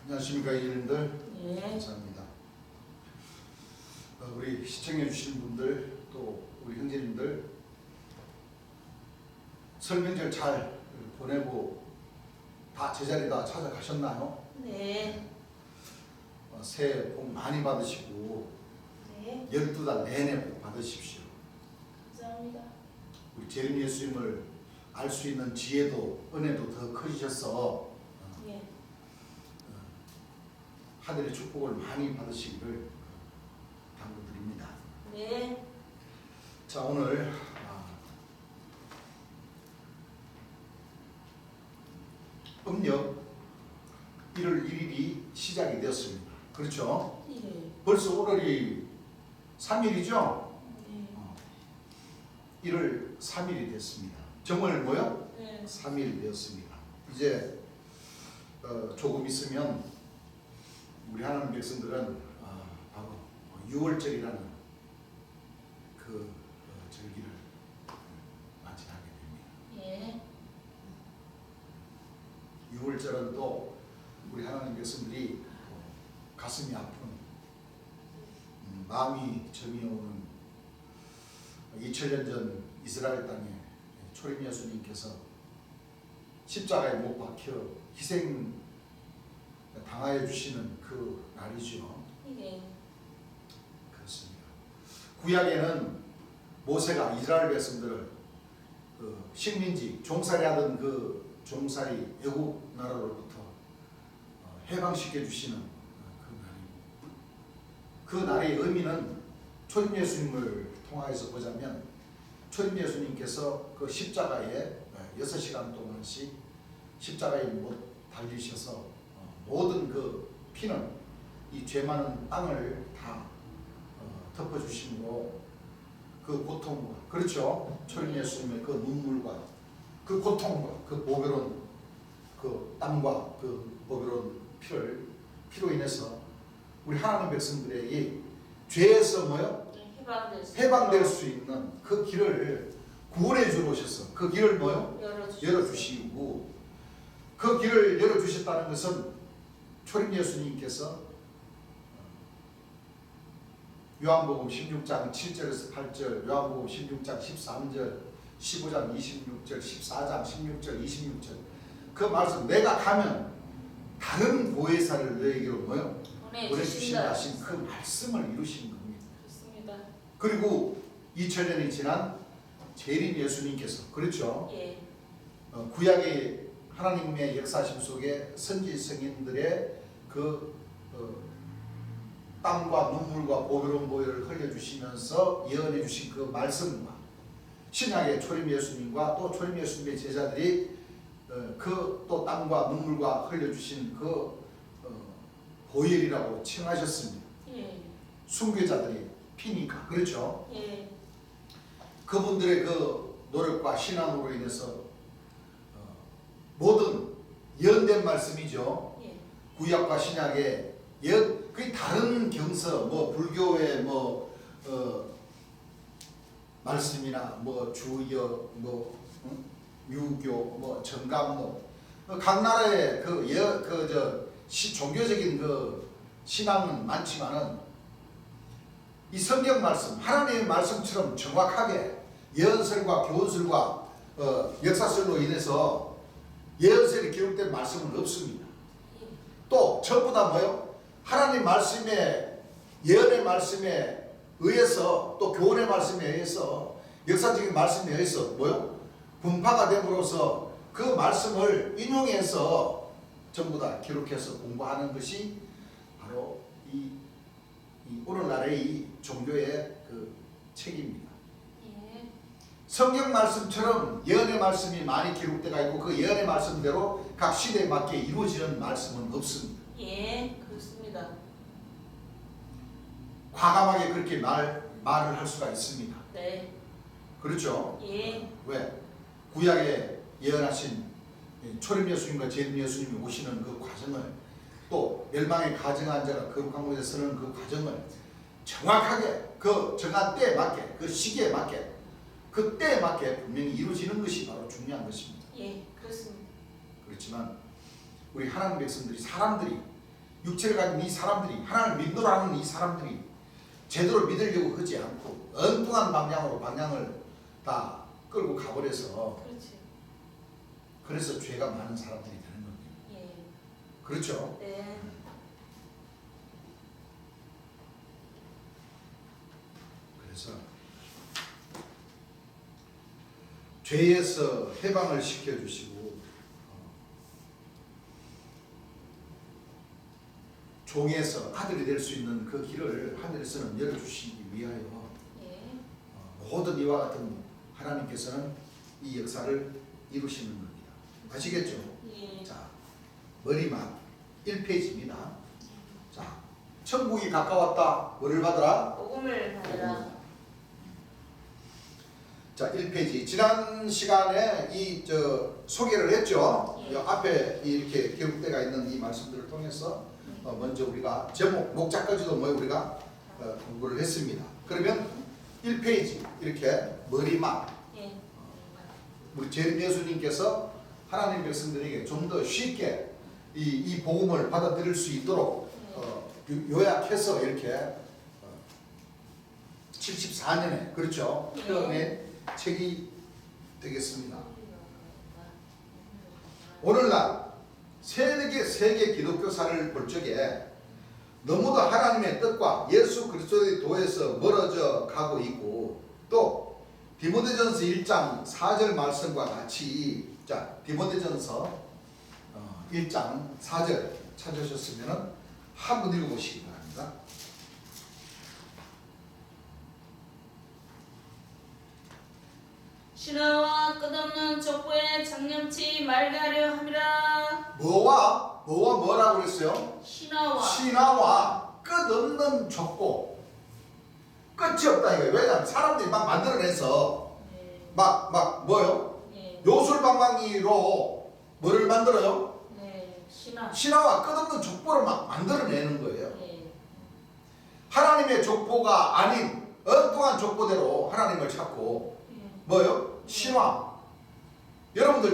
안녕하십니까 이인님들. 예. 감사합니다. 우리 시청해 주시는 분들 또 우리 형제님들 설명절 잘 보내고 다 제자리 다 찾아가셨나요? 네. 새해 복 많이 받으시고 네. 12달 내내 복 받으십시오. 감사합니다. 우리 재림 예수님을 알 수 있는 지혜도 은혜도 더 커지셔서 예. 하늘의 축복을 많이 받으시기를 당부드립니다. 네. 자, 오늘 음력 1월 1일이 시작이 되었습니다. 그렇죠? 예. 벌써 5월이 3일이죠? 네. 1월 3일이 됐습니다. 정월 뭐요? 네. 3일 되었습니다. 이제 조금 있으면 우리 하나님 백성들은 바로 6월절이라는 그 절기를 맞이하게 됩니다. 예. 6월절은 또 우리 하나님 백성들이 가슴이 아픈 마음이 점이 오는 2000년 전 이스라엘 땅에 초림 예수님께서 십자가에 못 박혀 희생 당하여 주시는 그 날이죠. 예. 그렇습니다. 구약에는 모세가 이스라엘 백성들을 식민지 종살이하던 그 종살이 애국 나라로부터 해방시켜 주시는 그 날이고, 그 날의 의미는 초림 예수님을 통하여서 보자면 초림 예수님께서 그 십자가에 6시간 동안씩 십자가에 못 달리셔서 모든 그 피는 이 죄 많은 땅을 다 덮어주심으로 그 고통과, 그렇죠, 초림 예수님의 그 눈물과 그 고통과 그 보배로운 그 땀과 그 보배로운 피로 인해서 우리 하나님 백성들에게 죄에서 뭐요? 해방될 수 있는 그 길을 구원해 주러 오셔서 그 길을 뭐요? 열어주시고, 그 길을 열어주셨다는 것은 초림 예수님께서 요한복음 16장 7절에서 8절, 요한복음 16장 13절, 15장 26절, 14장 16절, 26절 그 말씀, 내가 가면 다른 보혜사를 너에게로 뭐요? 보내주신다 하신 그 말씀을 이루신 겁니다. 좋습니다. 그리고 2000년이 지난 재림 예수님께서, 그렇죠? 예. 구약의 하나님의 역사심 속에 선지 성인들의 그 땀과 눈물과 보배로운 보혈을 흘려주시면서 예언해 주신 그 말씀과 신약의 초림 예수님과 또 초림 예수님의 제자들이 그 또 땀과 눈물과 흘려주신 그 보혈이라고 칭하셨습니다. 예. 순교자들이 피니까, 그렇죠? 예. 그분들의 그 노력과 신앙으로 인해서 모든 예언된 말씀이죠. 예. 구약과 신약의 그 다른 경서, 뭐 불교의 말씀이나 뭐 주여, 뭐 유교, 뭐 정감록, 각 나라의 종교적인 그 신앙은 많지만은 이 성경 말씀, 하나님의 말씀처럼 정확하게 예언설과 교훈설과 역사설로 인해서 예언설이 기록된 말씀은 없습니다. 또 전부 다 뭐요? 하나님 말씀에, 예언의 말씀에 의해서, 또 교훈의 말씀에 의해서, 역사적인 말씀에 의해서 뭐요? 분파가 됨으로써 그 말씀을 인용해서 전부 다 기록해서 공부하는 것이 바로 이 오늘날의 이 종교의 그 책입니다. 예. 성경 말씀처럼 예언의 말씀이 많이 기록되어 있고 그 예언의 말씀대로 각 시대에 맞게 이루어지는 말씀은 없습니다. 예. 그렇습니다. 과감하게 그렇게 말을 할 수가 있습니다. 네. 그렇죠? 예. 왜? 구약에 예언하신 초림 예수님과 재림 예수님이 오시는 그 과정을, 또 멸망의 가증한 자가 거룩한 곳에 서는 그 과정을 정확하게 그 정한 때에 맞게, 그 시기에 맞게, 그 때에 맞게 분명히 이루어지는 것이 바로 중요한 것입니다. 예. 그렇습니다. 그렇지만 우리 하나님 백성들이, 사람들이 육체를 가진 이 사람들이, 하나님을 믿노라 하는 이 사람들이 제대로 믿으려고 하지 않고 엉뚱한 방향을 다 끌고 가버려서, 그렇지. 그래서 죄가 많은 사람들이 되는 겁니다. 예. 그렇죠? 네. 그래서 죄에서 해방을 시켜주시고 종에서 아들이 될 수 있는 그 길을 하늘에서는 열어주시기 위하여 예. 모든 이와 같은 하나님께서는 이 역사를 이루시는 겁니다. 아시겠죠? 예. 자, 머리만 1페이지입니다. 자, 천국이 가까웠다. 뭐를 받으라? 복음을 받으라. 자, 1페이지. 지난 시간에 소개를 했죠. 예. 이 앞에 이렇게 기록되어 있는 이 말씀들을 통해서 먼저 우리가 제목, 목자까지도 우리가 공부를 했습니다. 그러면 1페이지 이렇게 머리만 예. 우리 재림 예수님께서 하나님 백성들에게 좀 더 쉽게 이 복음을 받아들일 수 있도록 요약해서 이렇게 74년에 그렇죠. 표현의 책이 되겠습니다. 오늘날 세계 기독교사를 볼 적에 너무도 하나님의 뜻과 예수 그리스도의 도에서 멀어져 가고 있고, 또 디모데전서 1장 4절 말씀과 같이, 자, 디모데전서 1장 4절 찾으셨으면 한번 읽어보시기 바랍니다. 신화와 끝없는 족보에 장념치 말하려 함이라. 뭐라고 그랬어요? 신화와 끝없는 족보. 끝이 없다 이거예요. 왜냐하면 사람들이 막 만들어내서 네. 뭐요? 네. 요술방망이로 뭐를 만들어요? 네. 신화. 신화와 끝없는 족보를 막 만들어내는 거예요. 네. 하나님의 족보가 아닌 엉뚱한 족보대로 하나님을 찾고 뭐요? 신화. 여러분들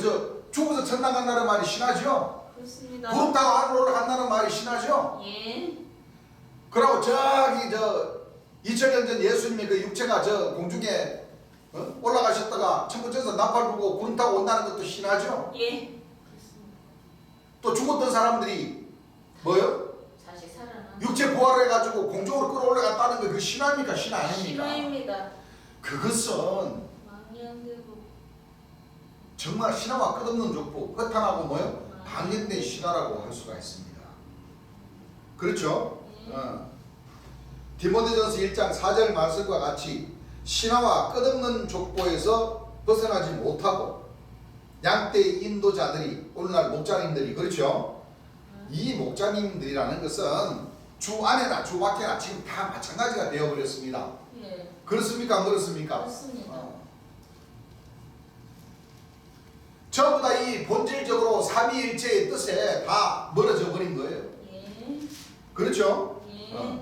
죽어서 천당 간다는 말이 신화죠? 그렇습니다. 구름 타고 하늘 올라간다는 말이 신화죠? 예. 그러고 저기 2000년 전 예수님의 그 육체가 공중에 올라가셨다가 천부천에서 나팔 불고 구름 타고 온다는 것도 신화죠? 예. 그렇습니다. 또 죽었던 사람들이 뭐요? 다시 살아나. 육체 부활을 해가지고 공중으로 끌어올라갔다는 거 그 신화입니까? 신화 아닙니까? 신화입니다. 그것은 망령되고. 정말 신화와 끝없는 족보, 허탄하고 뭐요? 방연된 신화라고 할 수가 있습니다. 그렇죠? 디모데전서 1장 4절 말씀과 같이 신화와 끝없는 족보에서 벗어나지 못하고 양떼의 인도자들이, 오늘날 목자님들이, 그렇죠? 이 목자님들이라는 것은 주 안에나 주 밖에나 지금 다 마찬가지가 되어버렸습니다. 예. 그렇습니까? 안 그렇습니까? 그렇습니다. 전부 다 이 본질적으로 삼위일체의 뜻에 다 멀어져 버린 거예요. 예. 그렇죠? 예.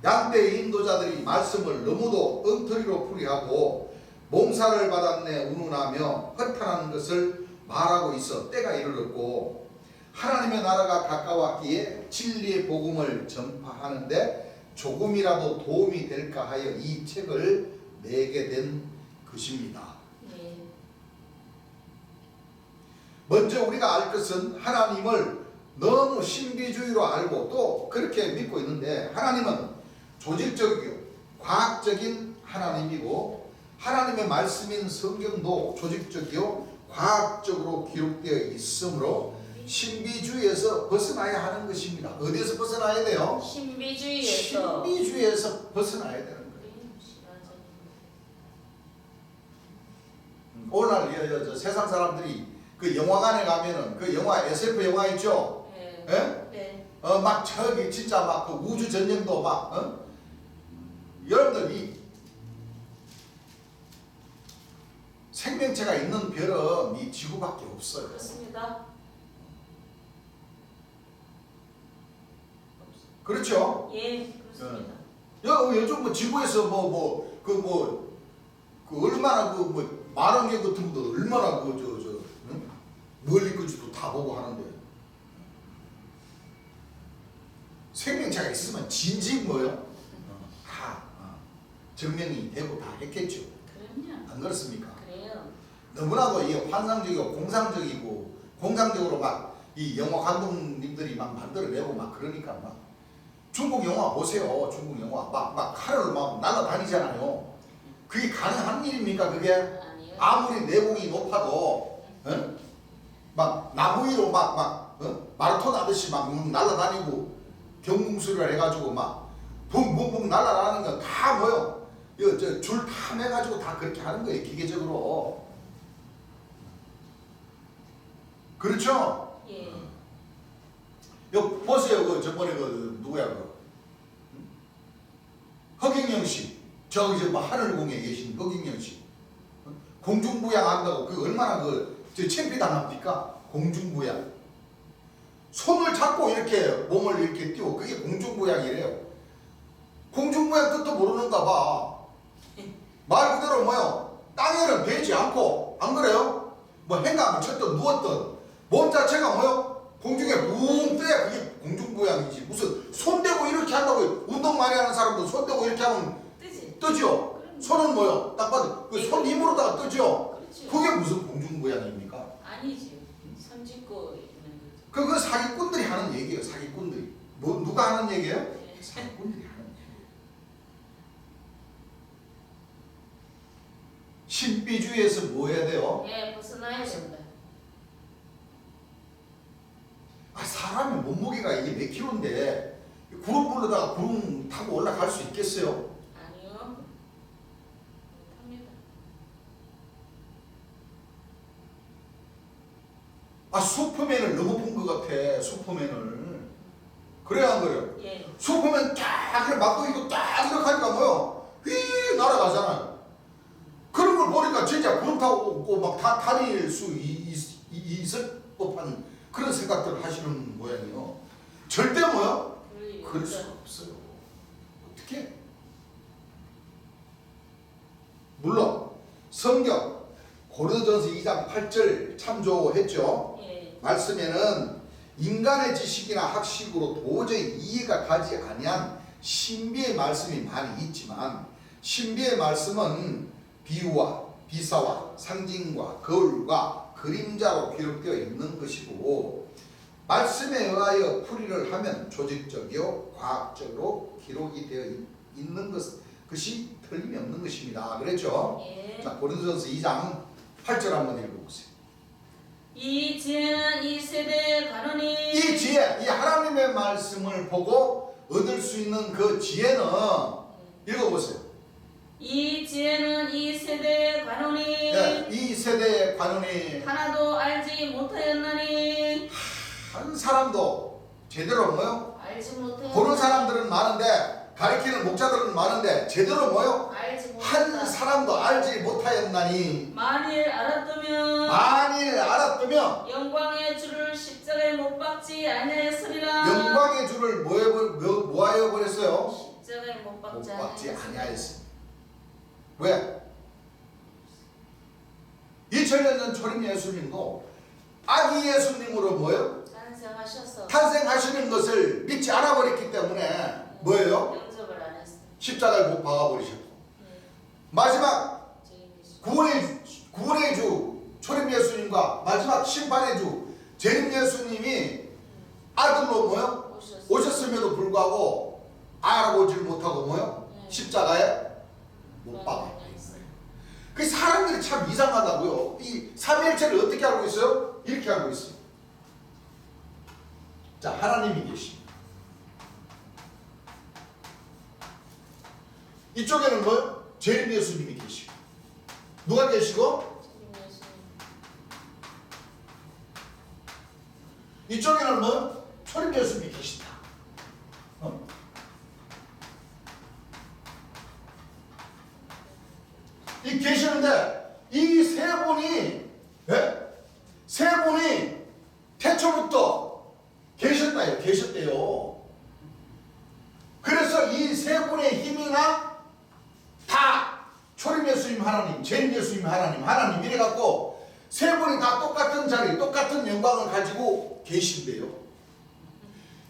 양떼의 인도자들이 말씀을 너무도 엉터리로 풀이하고 몽사를 받았네 운운하며 허탄한 것을 말하고 있어 때가 이르렀고, 하나님의 나라가 가까웠기에 진리의 복음을 전파하는데 조금이라도 도움이 될까 하여 이 책을 내게 된 것입니다. 예. 먼저 우리가 알 것은 하나님을 너무 신비주의로 알고 또 그렇게 믿고 있는데, 하나님은 조직적이고 과학적인 하나님이고 하나님의 말씀인 성경도 조직적이요 과학적으로 기록되어 있으므로 신비주의에서 벗어나야 하는 것입니다. 어디에서 벗어나야 돼요? 신비주의에서. 신비주의에서 벗어나야 되는 거예요. 오늘날 세상 사람들이 그 영화관에 가면은 그 영화 SF 영화 있죠? 예. 예? 네. 막 저기 진짜 막 그 우주 전쟁도 막 여러분들 이 생명체가 있는 별은 이 지구밖에 없어요. 그렇습니다. 그렇죠? 예, 그렇습니다. 요즘 뭐 지구에서 그 얼마나 만원 개 같은 것도 얼마나 멀리 거지도 다 보고 하는데 생명체가 있으면 진지 뭐요? 다 증명이 되고 다 했겠죠. 그럼요. 안 그렇습니까? 그래요. 너무나도 이 환상적이고 공상적으로 막 이 영화 감독님들이 막 만들어내고 막 그러니까 막 중국 영화 보세요. 중국 영화 막 칼을 막 날아다니잖아요. 그게 가능한 일입니까? 그게 아니요. 아무리 내공이 높아도 막 나무 위로 마라톤 하듯이 막 날아다니고 경궁수를 해가지고 막 붕붕붕 날아다니는 건 다 뭐요? 줄 다 매가지고 다 그렇게 하는 거예요. 기계적으로. 그렇죠? 예. 요 보세요. 그 저번에 그 누구야 그 허경영 씨. 저기 저 하늘궁에 계신 허경영 씨. 공중부양 한다고 그 얼마나 저 창피당합니까? 공중부양. 손을 잡고 이렇게 몸을 이렇게 띄워. 그게 공중부양이래요. 공중부양 뜻도 모르는가 봐. 말 그대로 뭐요? 땅에는 베지 않고 안 그래요? 뭐 행감을 쳤든 누웠든 몸 자체가 뭐요? 공중에 붕 떠야 그게 공중부양이지. 무슨 손대고 이렇게 한다고 운동 많이 하는 사람도 손대고 이렇게 하면 뜨지. 뜨죠? 손은 뭐요? 딱 봐도 그 손 힘으로다가 뜨죠? 그렇죠. 그게 무슨 공중부양입니까? 아니지. 손 짚고 있는 거죠. 그거 사기꾼들이 하는 얘기예요. 사기꾼들이. 뭐 누가 하는 얘기예요? 네. 사기꾼들이 하는 얘기예요. 신비주의에서 뭐 해야 돼요? 예, 벗어나야 된다. 사람의 몸무게가 이게 몇 킬로인데 구름 불러다가 구름 타고 올라갈 수 있겠어요? 아니요. 못합니다. 슈퍼맨을 너무 본 것 같아. 슈퍼맨을. 그래야 안 그래요? 예. 슈퍼맨 딱 그래 막고 딱 이렇게 하니까 뭐요? 휘 날아가잖아요. 그런 걸 보니까 진짜 구름 타고 막 다닐 수 있을 법한 그런 생각들을 하시는 모양이에요. 절대 뭐요? 그럴 수가 없어요. 어떻게? 물론 성경 고린도전서 2장 8절 참조했죠. 예. 말씀에는 인간의 지식이나 학식으로 도저히 이해가 가지 아니한 신비의 말씀이 많이 있지만 신비의 말씀은 비유와 비사와 상징과 거울과 그림자로 기록되어 있는 것이고 말씀에 의하여 풀이를 하면 조직적이요 과학적으로 기록이 되어 있는 것이 틀림이 없는 것입니다. 그랬죠? 예. 자, 고린도전서 2장 8절 한번 읽어보세요. 이 지혜는 이 세대의 관원이 이 지혜, 이 하나님의 말씀을 보고 얻을 수 있는 그 지혜는 읽어보세요. 이 지혜는 이 세대의 관원이 네, 이 세대의 관원이 하나도 알지 못하였나니 한 사람도 제대로 뭐요? 알지 못하였나니 보는 사람들은 많은데 가르치는 목자들은 많은데 제대로 뭐요? 알지 한 못했다. 사람도 알지 못하였나니 만일 알았다면 영광의 주를 십자가에 못 박지 아니하였으리라. 영광의 주를 뭐하여 버렸어요? 십자가에 못 못 박지 박지 아니하였으리라. 아니하였습니다. 왜? 2000년 전 초림 예수님도 아기 예수님으로 뭐예요? 탄생하셔서 탄생하시는 것을 믿지 않아 버렸기 때문에 뭐예요? 영접을 안 했어요. 십자가에 못 박아 버리셨고 네. 마지막 죄인이시죠. 구원의 주 초림 예수님과 마지막 심판의 주 재림 예수님이 아들로 뭐요? 오셨음에도 불구하고 알아보지 못하고 뭐요? 네. 십자가에 못 박아. 그 사람들이 참 이상하다고요. 이 삼위일체를 어떻게 알고 있어요? 이렇게 알고 있어요. 자, 하나님이 계십니다. 이쪽에는 뭐요? 재림 예수님이 계시고 누가 계시고? 이쪽에는 뭐? 초림 예수님이 계신다. 이 계시는데 이 세 분이 세 분이 태초부터 계셨대요. 그래서 이 세 분의 힘이나 다 초림 예수님 하나님, 재림 예수님 하나님 이래갖고 세 분이 다 똑같은 자리, 똑같은 영광을 가지고 계신대요.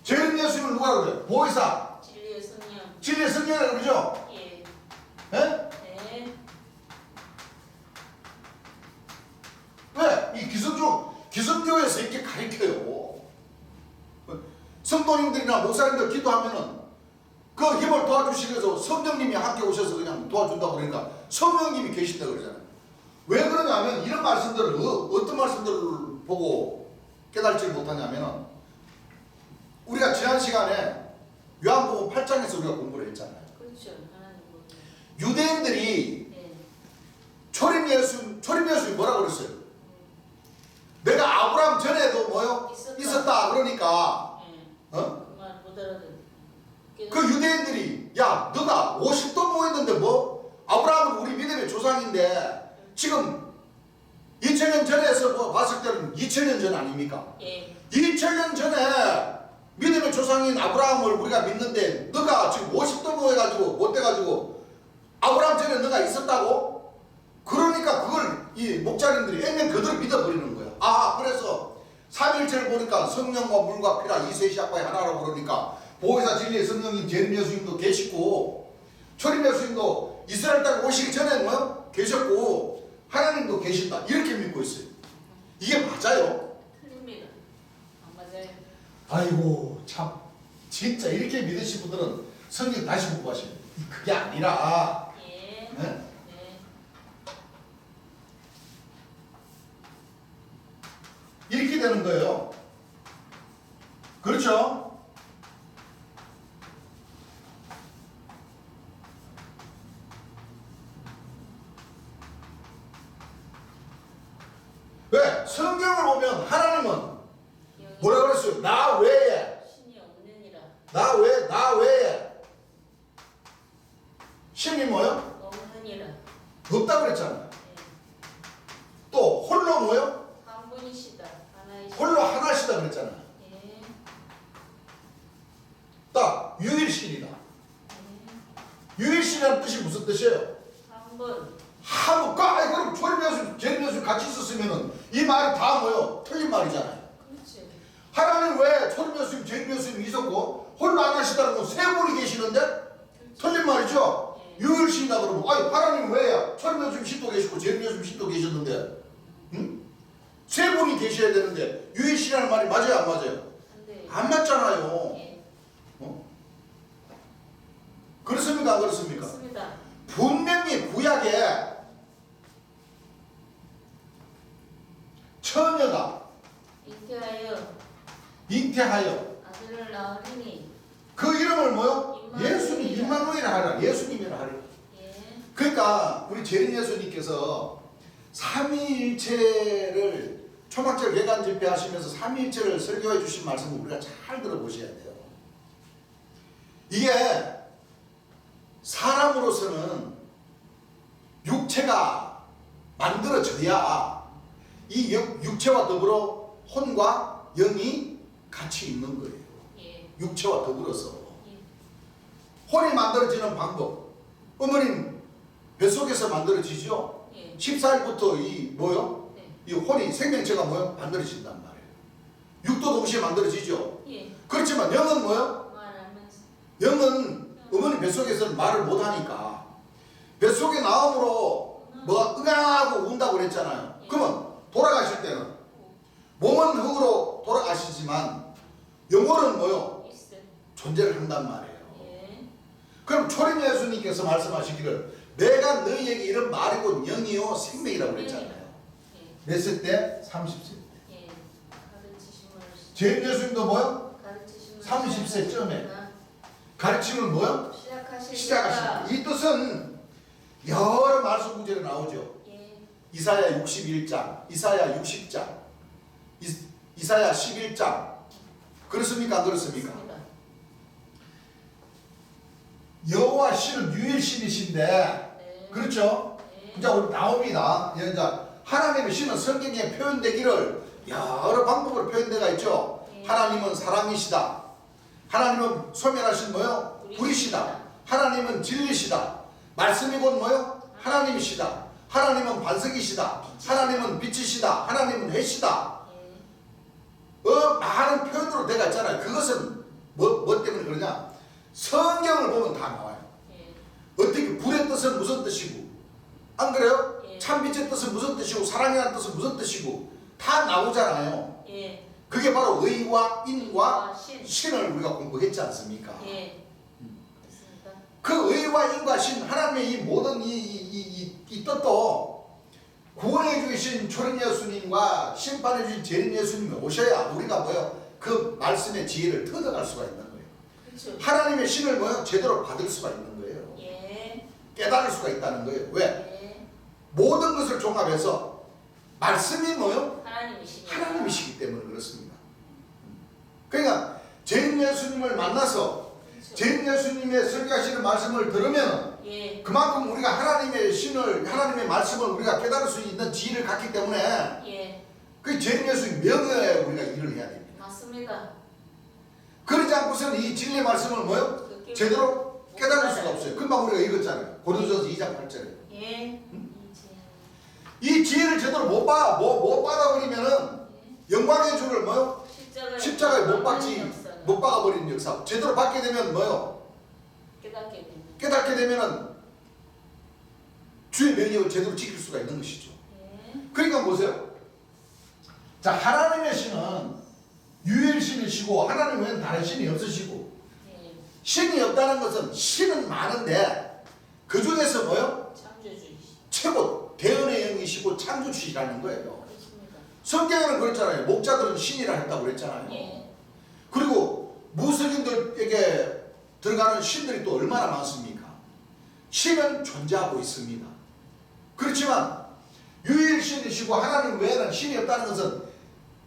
재림 재림 예수님을 누가 그래요? 보혜사, 진리의 성령. 진리의 성령이라고 그러죠? 예. 예? 네. 왜? 이 기성교에서 이렇게 가르쳐요. 성도님들이나 목사님들 기도하면은 그 힘을 도와주시기 위해서 성령님이 함께 오셔서 그냥 도와준다고 그러니까 성령님이 계신다고 그러잖아요. 왜 그러냐면 이런 말씀들을 어떤 말씀들을 보고 깨달지 못하냐면 우리가 지난 시간에 요한복음 8장에서 우리가 공부를 했잖아요. 그렇죠. 하나님 보고. 유대인들이 네. 초림 예수님 뭐라고 그랬어요? 내가 아브라함 전에도 뭐요? 있었다 그러니까 네. 어? 그 말 못 알아듣. 그 유대인들이 야 너가 50도 모였는데 뭐 아브라함은 우리 믿음의 조상인데 지금 2000년 전에서 뭐 봤을 때는 2000년 전 아닙니까? 예. 2000년 전에 믿음의 조상인 아브라함을 우리가 믿는데 너가 지금 50도 모여가지고 못 돼가지고 아브라함 전에 너가 있었다고? 그러니까 그걸 이 목자님들이 액면 그대로 믿어버리는 거야. 아 그래서 삼일체를 보니까 성령과 물과 피라 이세 시약과의 하나라고 그러니까 보혜사 진리의 성령인 재림 예수님도 계시고 초림 예수님도 이스라엘 땅 오시기 전에 뭐 계셨고 하나님도 계신다 이렇게 믿고 있어요. 이게 맞아요? 틀립니다. 안 맞아요. 아이고 참 진짜 이렇게 믿으신 분들은 성경 다시 공부하셔야 돼요. 그게 아니라 예. 네? 네. 이렇게 되는 거예요. 그렇죠? 왜? 성경을 보면 하나님은 뭐라 그랬어요? 나 외에 신이 없느니라. 나 외에 신이 뭐요? 없느니라. 없다 그랬잖아요. 예. 또 홀로 뭐요? 한 분이시다. 하나이시다. 홀로 하나시다 그랬잖아요. 예. 딱 유일신이다. 예. 유일신이라는 뜻이 무슨 뜻이에요? 한 분. 아니 그럼 초림 예수, 재림 예수 같이 있었으면은 이 말이 다 뭐요? 틀린 말이잖아요. 그렇지. 하나님 왜 초림 예수님, 재림 예수님 있었고 홀로 안 하시다는 건 세 분이 계시는데 틀린 말이죠? 예. 유일신이다 그러면 아니 하나님 왜야? 초림 예수님 신도 계시고 재림 예수님 신도 계셨는데 응? 세 분이 계셔야 되는데 유일신이라는 말이 맞아요 안 맞아요? 안 돼. 안 맞잖아요. 예. 어? 그렇습니까 안 그렇습니까? 그렇습니다. 분명히 구약에 처녀가 잉태하여 아들을 낳으리니. 그 이름을 뭐요? 임마누엘이라. 예수님 임마누엘이라 하라. 예수님이라 하라. 예. 그러니까 우리 재림 예수님께서 삼위일체를 초막절 개관 집회하시면서 삼위일체를 설교해 주신 말씀을 우리가 잘 들어보셔야 돼요. 이게 사람으로서는 육체가 만들어져야 이 육체와 더불어 혼과 영이 같이 있는 거예요. 예. 육체와 더불어서. 예. 혼이 만들어지는 방법. 어머님 뱃속에서 만들어지죠. 예. 14일부터 이 뭐요? 네. 이 혼이 생명체가 뭐요? 만들어진단 말이에요. 육도 동시에 만들어지죠. 예. 그렇지만 영은 뭐요? 말하면서. 영은 어머니 뱃속에서는 말을 못하니까 뱃속에 나옴으로 뭐가 응하고 운다고 그랬잖아요. 그러면 돌아가실 때는 몸은 흙으로 돌아가시지만 영혼은 뭐요? 있어. 존재를 한단 말이에요. 예. 그럼 초림 예수님께서 말씀하시기를 내가 너희에게 이런 말이고 영이요 생명이라고 그랬잖아요. 예. 몇 세 때? 30세 때. 예. 가르치심을. 재림 예수님도 뭐요? 가르치심을. 30세 쯤에. 가르침을 뭐요? 시작하십니다. 이 뜻은 여러 말씀 구절에 나오죠. 예. 이사야 61장, 이사야 60장, 이사야 11장. 그렇습니까? 안 그렇습니까? 그렇습니다. 여호와 신은 유일신이신데 네. 그렇죠? 네. 이제 우리 나옵니다. 이제 하나님의 신은 성경에 표현되기를 여러 방법으로 표현되가 있죠. 네. 하나님은 사랑이시다. 하나님은 소멸하신 뭐요? 불이시다. 하나님은 진리시다. 말씀이 곧 뭐요? 하나님이시다. 하나님은 반석이시다. 하나님은 빛이시다. 하나님은 해시다. 예. 많은 표현으로 되가 있잖아요. 그것은 뭐 때문에 그러냐? 성경을 보면 다 나와요. 예. 어떻게 불의 뜻은 무슨 뜻이고, 안 그래요? 예. 참빛의 뜻은 무슨 뜻이고, 사랑이라는 뜻은 무슨 뜻이고, 다 나오잖아요. 예. 그게 바로 의와 인과 신. 신을 우리가 공부했지 않습니까? 예. 그렇습니다. 그 의와 인과 신, 하나님의 이 모든 이 뜻도 구원해 주신 초림 예수님과 심판해 주신 재림 예수님이 오셔야 우리가 뭐요? 그 말씀의 지혜를 터득할 수가 있는 거예요. 그렇죠. 하나님의 신을 뭐요? 제대로 받을 수가 있는 거예요. 예. 깨달을 수가 있다는 거예요. 왜? 예. 모든 것을 종합해서 말씀이 뭐요? 하나님이십니다. 하나님이시기 때문에 그렇습니다. 그러니까 재림 예수님을 만나서 그렇죠. 재림 예수님의 설교하시는 말씀을 들으면 예. 그만큼 우리가 하나님의 신을, 하나님의 말씀을 우리가 깨달을 수 있는 지혜를 갖기 때문에 예. 그 재림 예수님 명예에 우리가 일을 해야 됩니다. 맞습니다. 그러지 않고서는 이 진리의 말씀을 뭐요? 그렇게 제대로 깨달을 수가 없어요. 금방 우리가 읽었잖아요. 고린도전서 2장 8절에. 예. 이 지혜를 제대로 못 받아버리면은 영광의 주를 뭐요? 십자가에 못 박아버리는 역사. 제대로 받게 되면 뭐요? 깨닫게 되면은 주의 명령을 제대로 지킬 수가 있는 것이죠. 예. 그러니까 보세요. 자, 하나님의 신은 유일신이시고 하나님 외에는 다른 신이 없으시고, 예. 신이 없다는 것은 신은 많은데 그 중에서 뭐요? 창조주이시. 최고 대언의 영이시고 창조주시라는 거예요. 그렇습니다. 성경에는 그랬잖아요. 목자들은 신이라 했다고 그랬잖아요. 예. 그리고 무슬림들에게 들어가는 신들이 또 얼마나 많습니까? 신은 존재하고 있습니다. 그렇지만 유일신이시고 하나님 외에는 신이 없다는 것은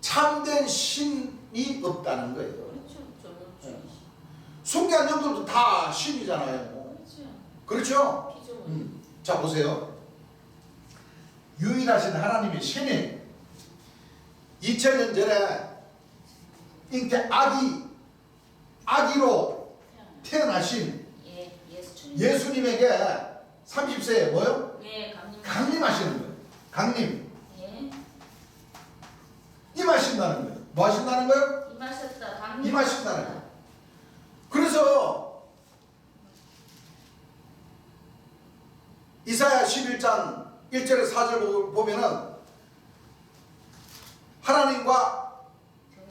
참된 신이 없다는 거예요. 그렇죠. 전원주이시. 숭배한 영들도 다 신이잖아요. 그렇죠. 그렇죠? 피조물. 자, 보세요. 유일하신 하나님의 신이 2000년 전에 잉태 아기로 태어나신 예. 예수님에게 30세에 뭐요? 예. 강림하시는 거예요. 강림. 예. 임하신다는 거예요. 뭐 하신다는 거예요? 임하셨다. 임하신다는 거예요. 그래서 이사야 11장 1절에 4절 보면은 하나님과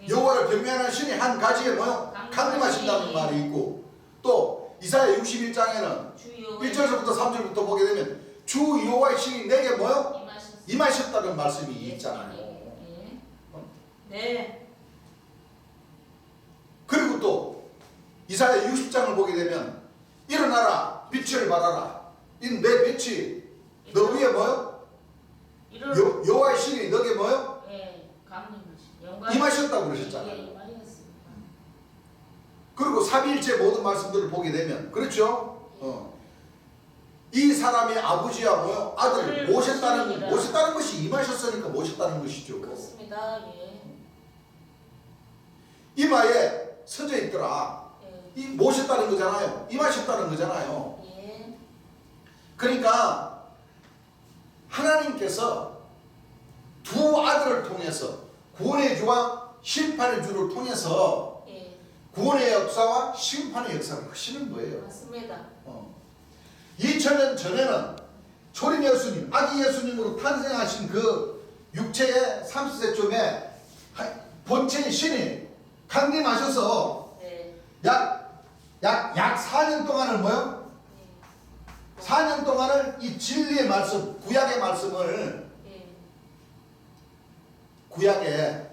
여호와를 경외하는 신이 한 가지에 뭐요? 강림하신다는 말이 있고, 또 이사야 61장에는 1절부터 3절부터 보게 되면 주 여호와의 신이 내게 뭐요? 임하셨다는 말씀이 있잖아요. 네. 그리고 또 이사야 60장을 보게 되면 일어나라 빛을 발하라 내 빛이 너 위에 뭐요? 여호와의 신이 너게 뭐요? 예. 임하셨다고 그러셨잖아요. 예. 임하셨습니다. 그리고 삼위일체 모든 말씀들을 보게 되면 그렇죠? 이 사람의 아버지와 뭐요? 아들을 모셨다는 것이 임하셨으니까 모셨다는 것이죠. 그렇습니다. 예. 이마에 서져 있더라. 예. 이 모셨다는 거잖아요. 임하셨다는 거잖아요. 예. 그러니까 하나님께서 두 아들을 통해서 구원의 주와 심판의 주를 통해서 예. 구원의 역사와 심판의 역사를 하시는 거예요. 맞습니다. 2000년 전에는 초림 예수님, 아기 예수님으로 탄생하신 그 육체의 30세쯤에 본체의 신이 강림하셔서 네. 약 4년 동안을 뭐요? 예. 4년 동안을 이 진리의 말씀, 구약의 말씀을 예. 구약에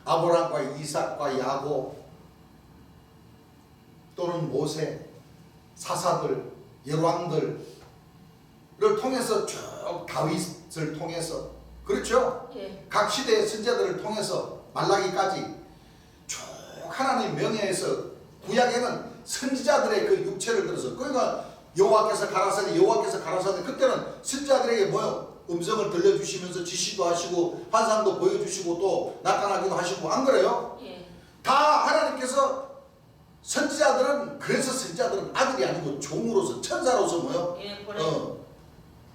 아브라함과 이삭과 야곱 또는 모세, 사사들, 열왕들을 통해서 쭉 다윗을 통해서 그렇죠? 예. 각 시대의 선지자들을 통해서 말라기까지 쭉 하나님 명예에서 구약에는 선지자들의 그 육체를 들어서 그러니까 여호와께서 가라사대 그때는 선지자들에게 뭐요? 음성을 들려주시면서 지시도 하시고 환상도 보여주시고 또 나타나기도 하시고 안 그래요? 예. 다 하나님께서 선지자들은 그래서 선지자들은 아들이 아니고 종으로서 천사로서 뭐요? 예.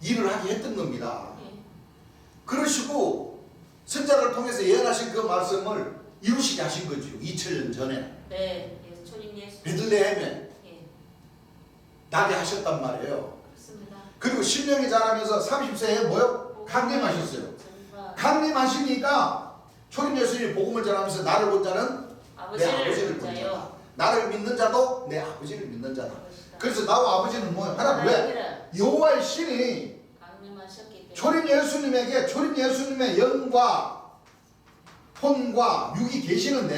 일을 하게 했던 겁니다. 예. 그러시고 선지자를 통해서 예언하신 그 말씀을 이루시기 이루시게 하신 거죠. 2000년 전에 네. 예, 초림 예수. 베들레헴에 예. 나게 하셨단 말이에요. 그렇습니다. 그리고 신령이 자라면서 30세에 뭐요? 강림하셨어요. 전파. 강림하시니까 초림 예수님이 복음을 전하면서 나를 본 자는 내 아버지를 본 자요. 자다. 나를 믿는 자도 내 아버지를 믿는 자다. 그것이다. 그래서 나와 아버지는 뭐예요? 하나 왜? 하나님이라 여호와의 신이 강림하셨기 때문에. 초림 예수님에게 초림 예수님의 영과 혼과 육이 계시는데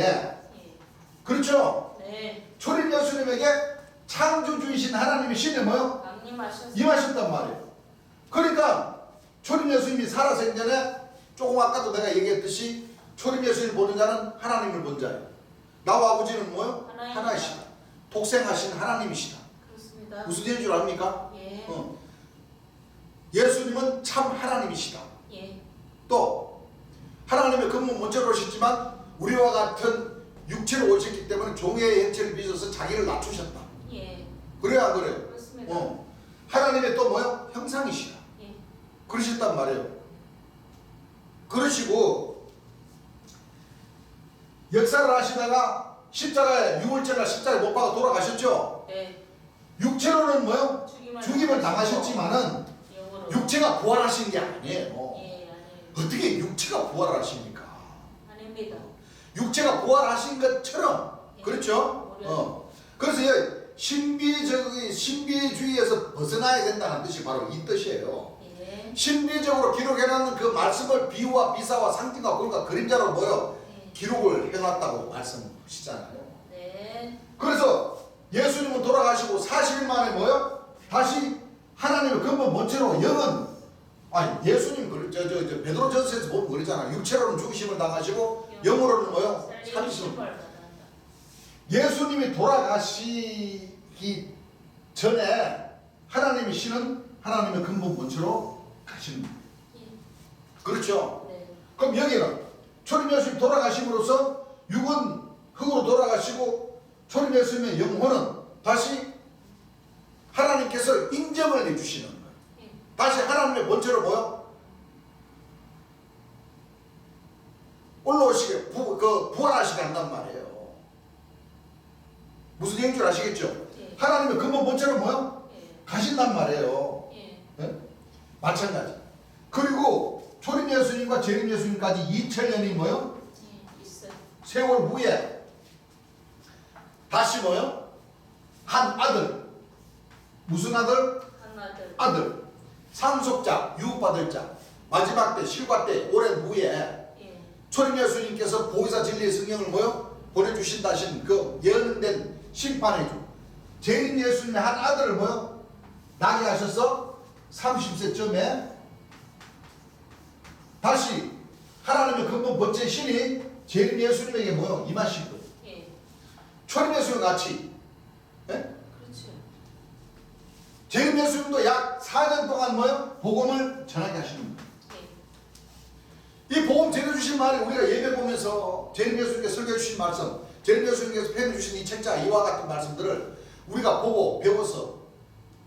예. 그렇죠? 네. 초림 예수님에게 창조주이신 하나님의 신이 뭐요? 강림하셨습니다. 임하셨단 말이에요. 그러니까 초림 예수님이 살아생전에 조금 아까도 내가 얘기했듯이 초림 예수님을 보는 자는 하나님을 본 자예요. 나와 아버지는 뭐요? 하나입니다. 하나이시다. 독생하신 하나님이시다. 그렇습니다. 무슨 얘기인 줄 압니까? 예. 예수님은 참 하나님이시다. 예. 또 하나님의 근본 원체로 오셨지만 우리와 같은 육체로 오셨기 때문에 종의 형체를 빚어서 자기를 낮추셨다. 예. 그래요 안 그래요? 그렇습니다. 하나님의 또 뭐요? 형상이시다. 예. 그러셨단 말이에요. 그러시고 역사를 하시다가 십자가에 유월절 십자가에 못 박아 돌아가셨죠. 네. 육체로는 뭐요? 죽임을 죽임을 당하셨지만은 영으로. 육체가 부활하신 게 아니에요. 예, 아니에요. 어떻게 육체가 부활하십니까? 아닙니다. 육체가 부활하신 것처럼 예. 그렇죠? 그래서 신비주의에서 벗어나야 된다는 뜻이 바로 이 뜻이에요. 예. 신비적으로 기록해놓는 그 말씀을 비유와 비사와 상징과 꼴과 그림자로 모여 예. 기록을 해놨다고 말씀하시잖아요. 네. 그래서 예수님은 돌아가시고 40일 만에 뭐요? 다시 하나님의 근본 본체로 영은 예수님 베드로전서에서 보면 그러잖아. 육체로는 죽으심을 당하시고 영으로는 뭐요? 살리심을. 예수님이 돌아가시기 전에 하나님의 신은 하나님의 근본 본체로 가시는 거예요. 예. 그렇죠? 네. 그럼 여기는 초림 예수님 돌아가심으로써 육은 흙으로 돌아가시고 초림 예수님의 영혼은 다시 하나님께서 인정을 해주시는 거예요. 예. 다시 하나님의 본체로 뭐요? 올라오시게 부활하시게 한단 말이에요. 무슨 얘기인 줄 아시겠죠? 예. 하나님의 근본 본체로 뭐요? 예. 가신단 말이에요. 예. 네? 마찬가지. 그리고 초림 예수님과 재림 예수님까지 2000년이 뭐요? 예. 있어요. 세월 후에 다시 뭐요? 한 아들. 무슨 아들? 한 아들. 아들. 상속자, 유업받을 자. 마지막 때, 실과 때, 오랜 후에 예. 초림 예수님께서 보혜사 진리의 성령을 뭐요? 보내주신다신 그 예언된 심판의 주. 재림 예수님의 한 아들을 뭐요? 나게 하셔서 30세쯤에 다시 하나님의 근본 본체 신이 재림 예수님에게 뭐요? 임하신 거예요. 예. 초림 예수님 같이. 예? 그렇죠. 재림 예수님도 약 4년 동안 뭐요? 복음을 전하게 하시는 거예요. 예. 이 복음 전해주신 말이 우리가 예배 보면서 재림 예수님께서 설교해 주신 말씀, 재림 예수님께서 표현해 주신 이 책자 이와 같은 말씀들을 우리가 보고 배워서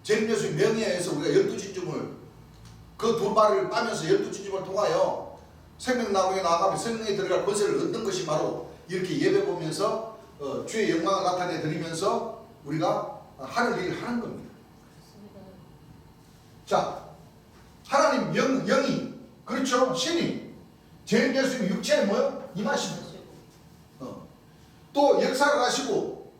재림 예수님 명예에 의해서 우리가 12진중을 그 두 발을 빠면서 12진중을 통하여 생명나무에 나아가며 생명에 들어갈 권세를 얻는 것이 바로 이렇게 예배 보면서 주의 영광을 나타내 드리면서 우리가 하늘 일을 하는 겁니다. 그렇습니다. 자, 하나님 영이 그렇죠? 신이 재림 예수님 육체에 뭐요? 임하십니다. 또 역사를 하시고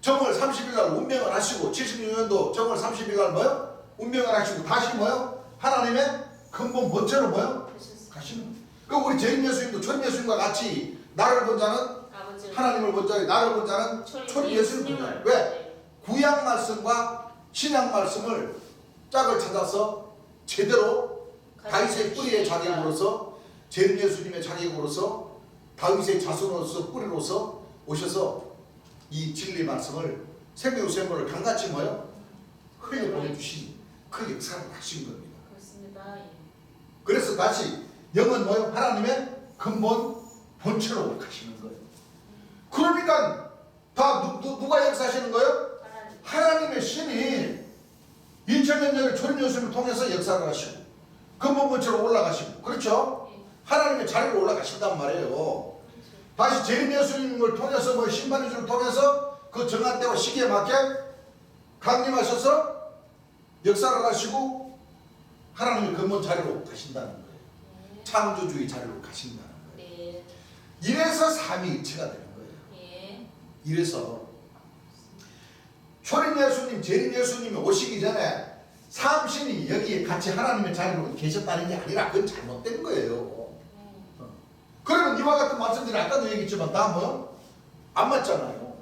정월 30일날 운명을 하시고 76년도 정월 30일날 뭐요? 운명을 하시고 다시 뭐요? 하나님의 근본 본체로 뭐요? 가시는 거예요. 그럼 우리 재림 예수님도 초림 예수님과 같이 나를 본 자는 아버지. 하나님을 본 자요, 나를 본 자는 초림 예수님을 본 자요. 왜? 구약 말씀과 신약 말씀을 짝을 찾아서 제대로 다윗의 뿌리의 자격으로서 재림 예수님의 자격으로서 다윗의 자손으로서 뿌리로서 오셔서 이 진리 말씀을 생명샘물을 강같이 뭐요? 흘려 보내주신 그 역사를 하신 겁니다. 그렇습니다. 예. 그래서 다시 영은 뭐요? 하나님의 근본 본체로 가시는 거예요. 그러니까 다 누가 역사하시는 거예요? 하나님. 하나님의 신이 2000년 전에 초림 예수님을 통해서 역사를 하시고 근본 본체로 올라가시고 그렇죠? 예. 하나님의 자리로 올라가신단 말이에요. 다시 재림 예수님을 통해서 뭐 심판의 주를 통해서 그 정한 때와 시기에 맞게 강림하셔서 역사를 하시고 하나님의 근본 자리로 가신다는 거예요. 창조주의 자리로 가신다는 거예요. 이래서 삼위일체가 되는 거예요. 이래서 초림 예수님, 재림 예수님이 오시기 전에 삼신이 여기에 같이 하나님의 자리로 계셨다는 게 아니라 그건 잘못된 거예요. 그러면 이와 같은 말씀들이 아까도 얘기했지만 다 뭐 안 맞잖아요.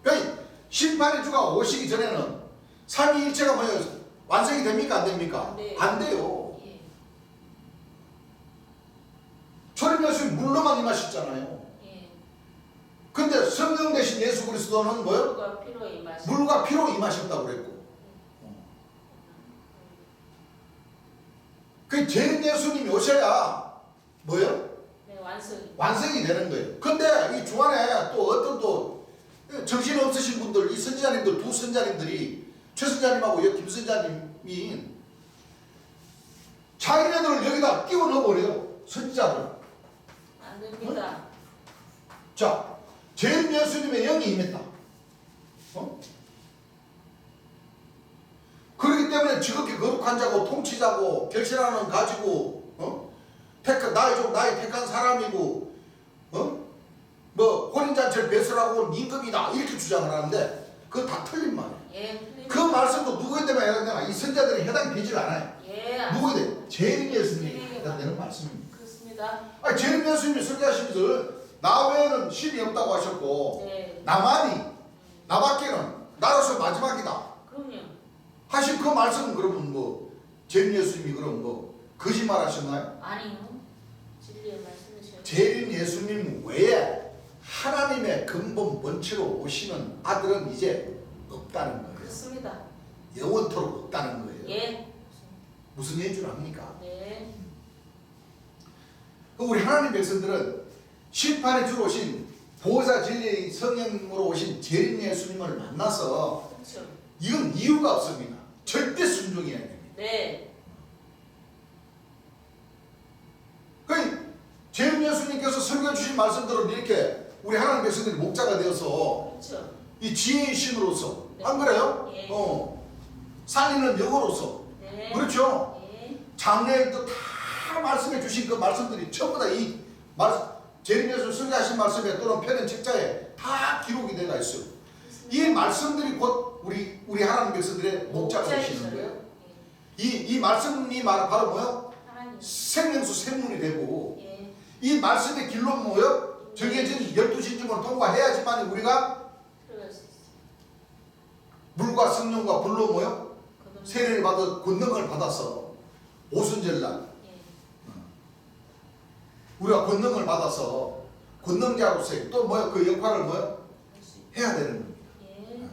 그러니까 심판의 주가 오시기 전에는 삼위일체가 뭐예요? 완성이 됩니까? 안 됩니까? 네. 안 돼요. 초림 예수님 물로만 임하셨잖아요. 근데 성령 대신 예수 그리스도는 뭐요? 물과 피로 임하셨다고 그랬고. 그 재림 예수님이 오셔야 뭐요? 완성이 되는 거예요. 근데 이 중간에 또 어떤 또 정신 없으신 분들, 이 선지자님들, 두 선지자님들이 최 선지자님하고 김 선지자님이 자기네들을 여기다 끼워 넣어버려요. 선지자들. 안 됩니다. 자, 재림 예수님의 영이 임했다. 그렇기 때문에 지극히 거룩한 자고 통치자고 결실하는 가지고 나의 택한 사람이고 뭐 혼인잔치를 배설하고 임금이다 이렇게 주장을 하는데 그거 다 틀린 말이에요. 그 말씀도 누구에 때문에 해당되나? 이 선자들이 해당이 되질 않아요. 누구에 대해? 재림 예수님이 해당되는 말씀입니다. 그렇습니다. 아니, 재림 예수님이 설교하시면서 나 외에는 신이 없다고 하셨고 나밖에는 나로서 마지막이다 그럼요. 하신 그 말씀은 그러면 뭐 재림 예수님이 그럼 뭐 거짓말 하셨나요? 아니요. 진리의 말씀이셔요. 재림 예수님 외에 하나님의 근본 본체로 오시는 아들은 이제 없다는 거예요. 그렇습니다. 영원토록 없다는 거예요. 무슨 예인 줄 압니까? 우리 하나님 백성들은 심판의 주로 오신 보호자 진리의 성령으로 오신 재림 예수님을 만나서 이건 이유가 없습니다. 절대 순종해야 됩니다. 그러니까 재림 예수님께서 설교해 주신 말씀들은 이렇게 우리 하나님 백성들이 목자가 되어서 이 지혜의 신으로서 안 그래요? 살리는 영으로서 그렇죠? 장래에도 다 말씀해 주신 그 말씀들이 전부 다 이 재림 예수 설교하신 말씀에 또는 편은 책자에 다 기록이 되어 있어요. 이 말씀들이 곧 우리 하나님 백성들의 목자가 되시는 거예요. 이 말씀이 바로 뭐요? 생명수 생문이 되고 이 말씀의 길로 뭐요? 정해진 12신중을 통과해야지만 우리가 물과 성령과 불로 뭐요? 세례를 받아 권능을 받아서 오순절날 우리가 권능을 받아서 권능자로서의 또 뭐요? 그 역할을 뭐요? 해야 되는 겁니다.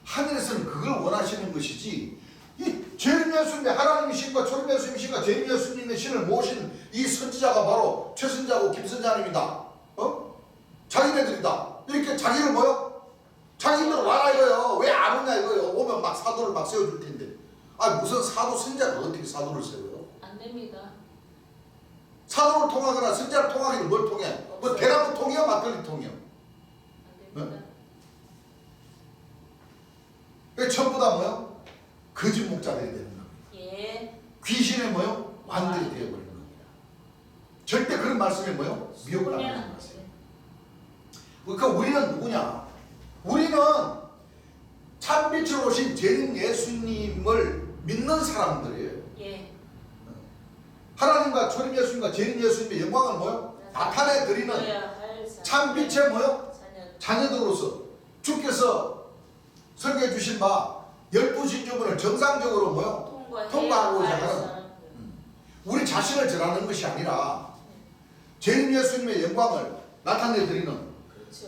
하늘에서는 그걸 원하시는 것이지 이 재림 예수님의 하나님의 신과 초림 예수님의 신과 재림 예수님의 신을 모신 이 선지자가 바로 최선자고 김선자님이다. 자기네들이다. 이렇게 자기를 뭐요? 자기들 와라 이거요. 왜 안 오냐 이거요. 오면 막 사도를 막 세워줄 텐데. 무슨 사도 선자가 어떻게 사도를 세워요? 안 됩니다. 사도를 통하거나 선자를 통하기는 뭘 통해? 뭐 대나무 통이요? 막걸리 통이요? 안 됩니다. 전부 다 뭐요? 거짓 목자들이 되는 겁니다. 귀신의 뭐요? 왕들이 되어버리는 겁니다. 절대 그런 말씀에 뭐요? 미혹당하는 말씀. 그러니까 우리는 누구냐? 우리는 참빛으로 오신 재림 예수님을 믿는 사람들이에요. 하나님과 초림 예수님과 재림 예수님의 영광을 뭐요? 나타내 드리는 참빛의 뭐요? 자녀들로서 주께서 설교해 주신 바 12신조문을 정상적으로 뭐요? 통과하고자 하는 우리 자신을 전하는 것이 아니라 재림 예수님의 영광을 나타내 드리는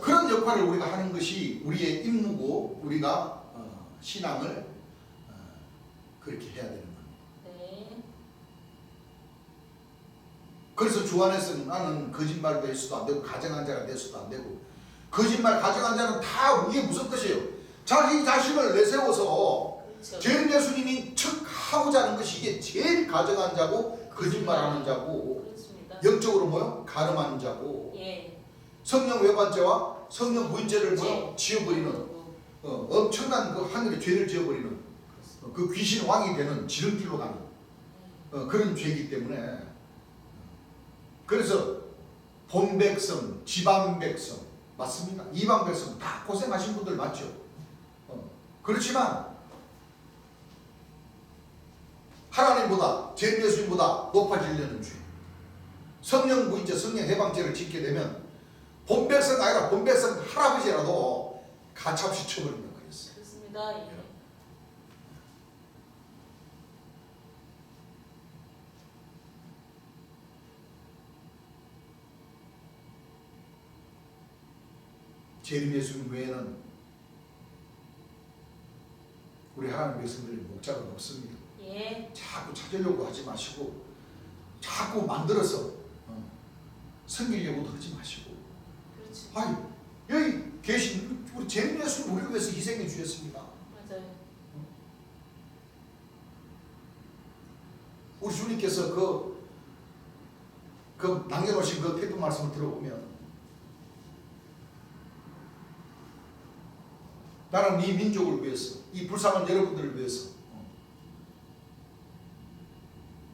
그런 역할을 우리가 하는 것이 우리의 임무고 우리가 신앙을 그렇게 해야 되는 겁니다. 그래서 주 안에서는 나는 거짓말도 해서도 안 되고 가정한 자가 돼서도 안 되고 거짓말 가정한 자는 다 이게 무슨 뜻이에요? 자기 자신을 내세워서 재림 예수님이 척 하고자 하는 것이 이게 제일 가정한 자고 거짓말하는 자고, 그렇습니다. 영적으로 뭐요? 가늠하는 자고, 예. 성령 외반죄와 성령 부인죄를 뭐요? 제. 지어버리는 엄청난 그 하늘의 죄를 지어버리는 그 귀신 왕이 되는 지름길로 가는 그런 죄이기 때문에, 그래서 본 백성, 지방 백성 맞습니다. 이방 백성 다 고생하신 분들 맞죠. 그렇지만 하나님보다 제 예수님보다 높아지려는 죄, 성령 부인죄, 성령 해방죄를 짓게 되면 본 백성 아니라 본 백성 할아버지라도 가차없이 쳐버린다 그랬어요. 그렇습니다. 예. 재림 예수님 외에는 우리 하나님 백성들의 목자가 없습니다. 예. 자꾸 찾으려고 하지 마시고, 자꾸 만들어서 섬기려고도 하지 마시고, 그렇죠. 아니 여기 계신 우리 재림 예수님 우리를 위해서 희생해 주셨습니다. 맞아요. 우리 주님께서 그 남겨놓으신 그 기쁜 말씀을 들어보면, 나는 네 민족을 위해서, 이 불쌍한 여러분들을 위해서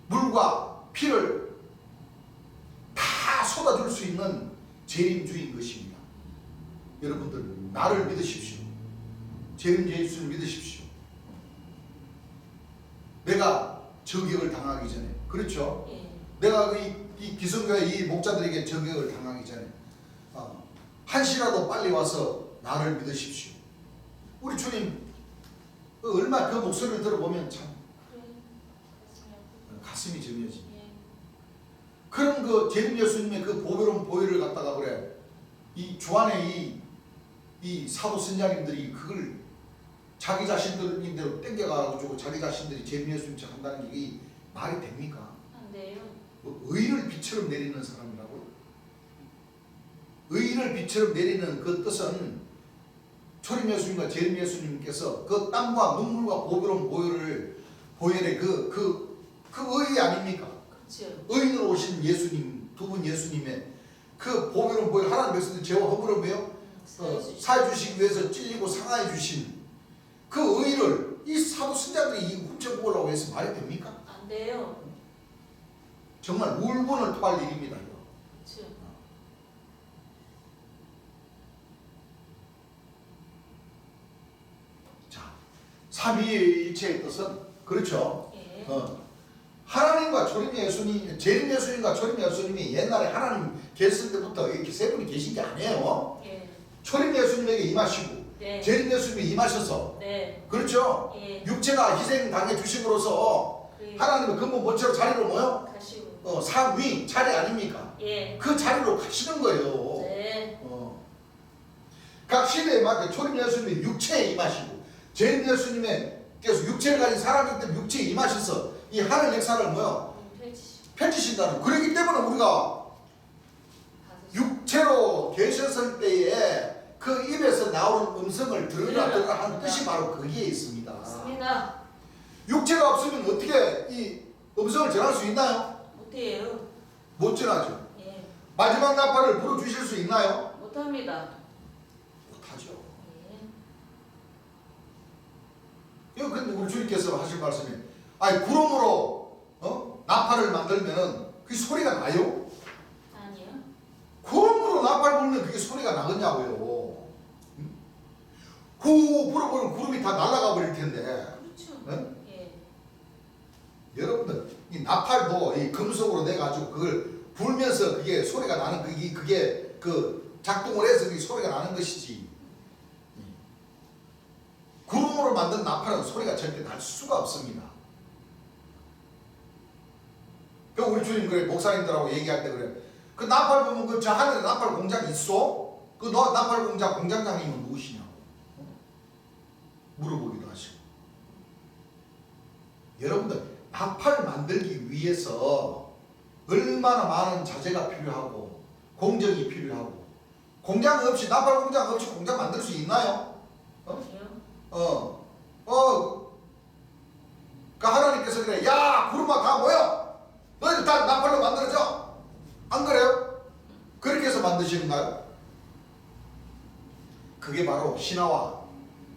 물과 피를 다 쏟아줄 수 있는 재림주인 것입니다. 여러분들 나를 믿으십시오. 재림 예수를 믿으십시오. 내가 저격을 당하기 전에, 그렇죠? 예. 내가 이 기성교회 이 목자들에게 저격을 당하기 전에 한시라도 빨리 와서 나를 믿으십시오. 우리 주님 얼마 그 목소리를 들어보면 참 그래. 가슴이 저며집니다. 예. 그런 그 재림 예수님의 그 보배로운 보혈을 갖다가 그래 이 주안의 이 사도 선장님들이 그걸 자기 자신들인대로 땡겨가지고 자기 자신들이 재림 예수님 척 한다는 게 말이 됩니까? 안 돼요. 뭐 의를 빛처럼 내리는 사람이라고요? 의를 빛처럼 내리는 그 뜻은 초림 예수님과 재림 예수님께서 그 땀과 눈물과 보배로운 보혈의 그 의 아닙니까? 그렇죠. 의인으로 오신 예수님, 두 분 예수님의 그 보배로운 보혈, 하나님 백성들 죄와 허물을 왜요? 사해 주시기 위해서 찔리고 상하해 주신 그 의를 이 사도 선자들이 훔쳐보려고 해서 말이 됩니까? 안 돼요. 정말 울분을 토할 일입니다. 이거. 그렇죠. 자, 삼위일체의 뜻은 그렇죠. 예. 하나님과 초림 예수님, 재림 예수님과 초림 예수님이 옛날에 하나님 계실 때부터 이렇게 세 분이 계신 게 아니에요. 예. 초림 예수님에게 임하시고 네. 재림 예수님이 임하셔서, 네. 그렇죠. 예. 육체가 희생당해 주심으로써 그래. 하나님의 근본 본체로 자리로 모여 가시고. 상위 자리 아닙니까? 예. 그 자리로 가시는 거예요. 네. 각 시대에 맞게 초림 예수님이 육체에 임하시고 재림 예수님께서 육체를 가진 사람이기 때문에 육체에 임하셔서 이 하늘 역사를 뭐요? 펼치신다는. 그렇기 때문에 우리가 육체로 계셨을 때에 그 입에서 나오는 음성을 들으라 하는 뜻이 바로 거기에 있습니다. 맞습니다. 육체가 없으면 어떻게 이 음성을 전할 수 있나요? 못해요. 못 전하죠. 예. 마지막 나팔을 불어주실 수 있나요? 못합니다. 못하죠. 예. 이거 근데 우리 주님께서 하실 말씀이, 아니 구름으로 나팔을 만들면은 그 소리가 나요? 아니요. 구름으로 나팔 불면 그게 소리가 나겠냐고요. 후 불어버리면 구름이 다 날아가 버릴 텐데. 그렇죠. 네? 예. 여러분들 이 나팔도 이 금속으로 내 가지고 그걸 불면서 그게 소리가 나는 그게 그 작동을 해서 그게 소리가 나는 것이지. 구름으로 만든 나팔은 소리가 절대 날 수가 없습니다. 그 우리 주님 그래 목사님들하고 얘기할 때 그래. 그 나팔 보면 그 저 하늘에 나팔 공장 있어? 그 나팔 공장 공장장님은 누구시냐고 물어보기도 하시고. 여러분들 나팔 만들기 위해서 얼마나 많은 자재가 필요하고 공정이 필요하고, 공장 없이 나팔 공장 없이 공장 만들 수 있나요? 아니요. 그 하나님께서 그래, 야 구름아 다 모여. 너희들 다 나팔로 만들어져. 안 그래요? 그렇게 해서 만드시는가요? 그게 바로 신화와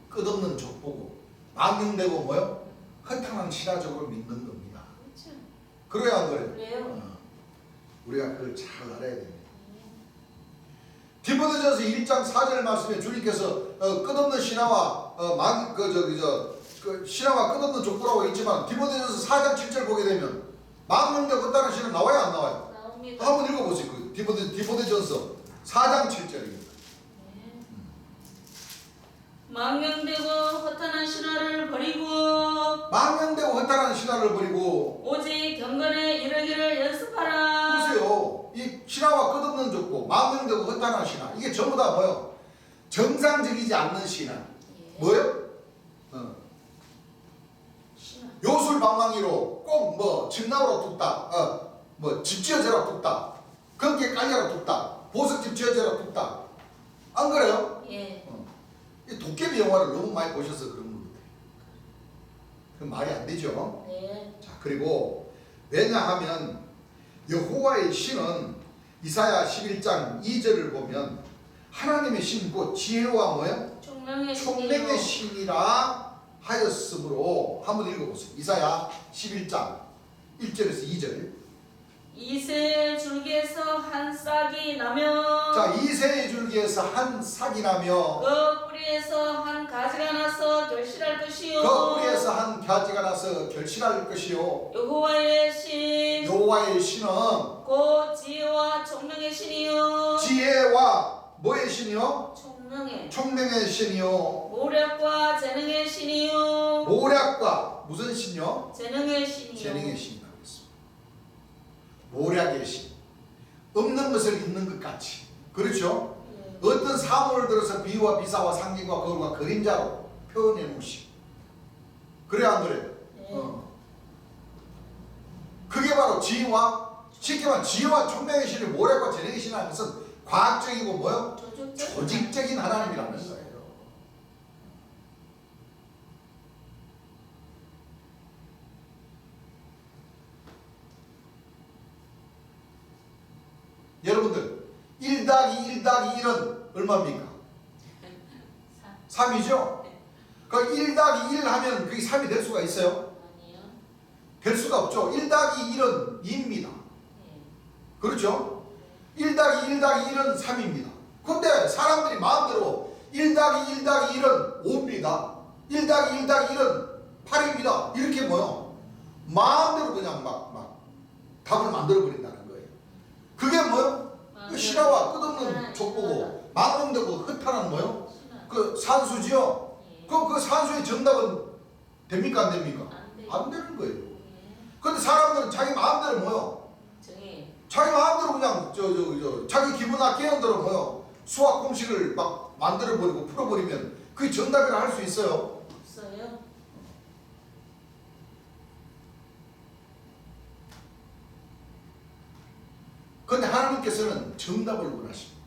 끝없는 족보고 망령되고 뭐요? 허탕한 신화적으로 믿는 겁니다. 그렇죠. 그래야 안 그래요? 그래요. 우리가 그걸 잘 알아야 됩니다. 디모데전서 1장 4절 말씀에 주님께서 끝없는 신화와 신화와 끝없는 족보라고 있지만 디모데전서 4장 7절 보게 되면 망령되고 허탕한 신화 나와요 안 나와요? 나옵니다. 한번 읽어보세요. 그 디모데전서 4장 7절입니다. 망령되고 허탄한 신화를 버리고 망령되고 허탄한 신화를 버리고 오직 경건에 이르기를 연습하라. 보세요. 이 신화와 끝없는 족보, 망령되고 허탄한 신화 이게 전부 다 뭐요? 정상적이지 않는 신화. 예. 뭐요? 신화. 요술방망이로 꼭 뭐 집나무로 뚝딱, 뭐 집 지어져라 뚝딱, 건기에 깔려라 뚝딱, 보석집 지어져라 뚝딱. 안 그래요? 예. 이 도깨비 영화를 너무 많이 보셔서 그런 겁니다. 그 말이 안 되죠. 네. 자, 그리고 왜냐하면 여호와의 신은 이사야 11장 2절을 보면 하나님의 신 곧 지혜와 뭐야? 총명의 총명의 신이요. 신이라 하였으므로 한번 읽어보세요. 이사야 11장 1절에서 2절. 이새 줄기에서 한 싹이 나며 자, 이새의 줄기에서 한 싹이 나며 그 뿌리에서 한 가지가 나서 결실할 것이요. 그 뿌리에서 한 가지가 나서 결실할 것이요. 여호와의 신 여호와의 신은 곧 지혜와 총명의 신이요. 지혜와 뭐의 신이요? 총명의 총명의 신이요. 모략과 재능의 신이요. 모략과 무슨 신이요? 재능의 신이요. 재능의 신이라고 했습니다. 모략의 신. 없는 것을 있는 것 같이. 그렇죠? 예. 어떤 사물을 들어서 비유와 비사와 상징과 거울과 그림자로 표현해 놓으시. 그래 안 그래요? 네. 그게 바로 지혜와 쉽게 말하면 지혜와 총명의 신을 모략과 재능의 신이라는 것은 과학적이고 뭐요? 조직적인 하나님이라는 거예요. 여러분들 1 더하기 1 더하기 1은 얼마입니까? 3이죠? 그 1 더하기 1 하면 그게 3이 될 수가 있어요? 아니요. 될 수가 없죠. 1 더하기 1은 2입니다. 예. 그렇죠? 1 더하기 1 더하기 1은 3입니다. 근데 사람들이 마음대로 1 더하기 1 더하기 1은 5입니다. 1 더하기 1 더하기 1은 8입니다. 이렇게 뭐요? 마음대로 그냥 막 답을 만들어버린다는 거예요. 그게 뭐요? 그 신화와 끝없는 족보고 망령되고 허탄한 뭐요? 그 산수지요? 예. 그 산수의 정답은 됩니까 안 됩니까? 안 돼요. 안 되는 거예요. 예. 근데 사람들은 자기 마음대로 뭐요? 정해. 자기 마음대로 그냥 자기 기분 아끼는 대로 뭐요? 수학 공식을 막 만들어버리고 풀어버리면 그게 정답이라 할 수 있어요. 없어요. 그런데 하나님께서는 정답을 원하십니다.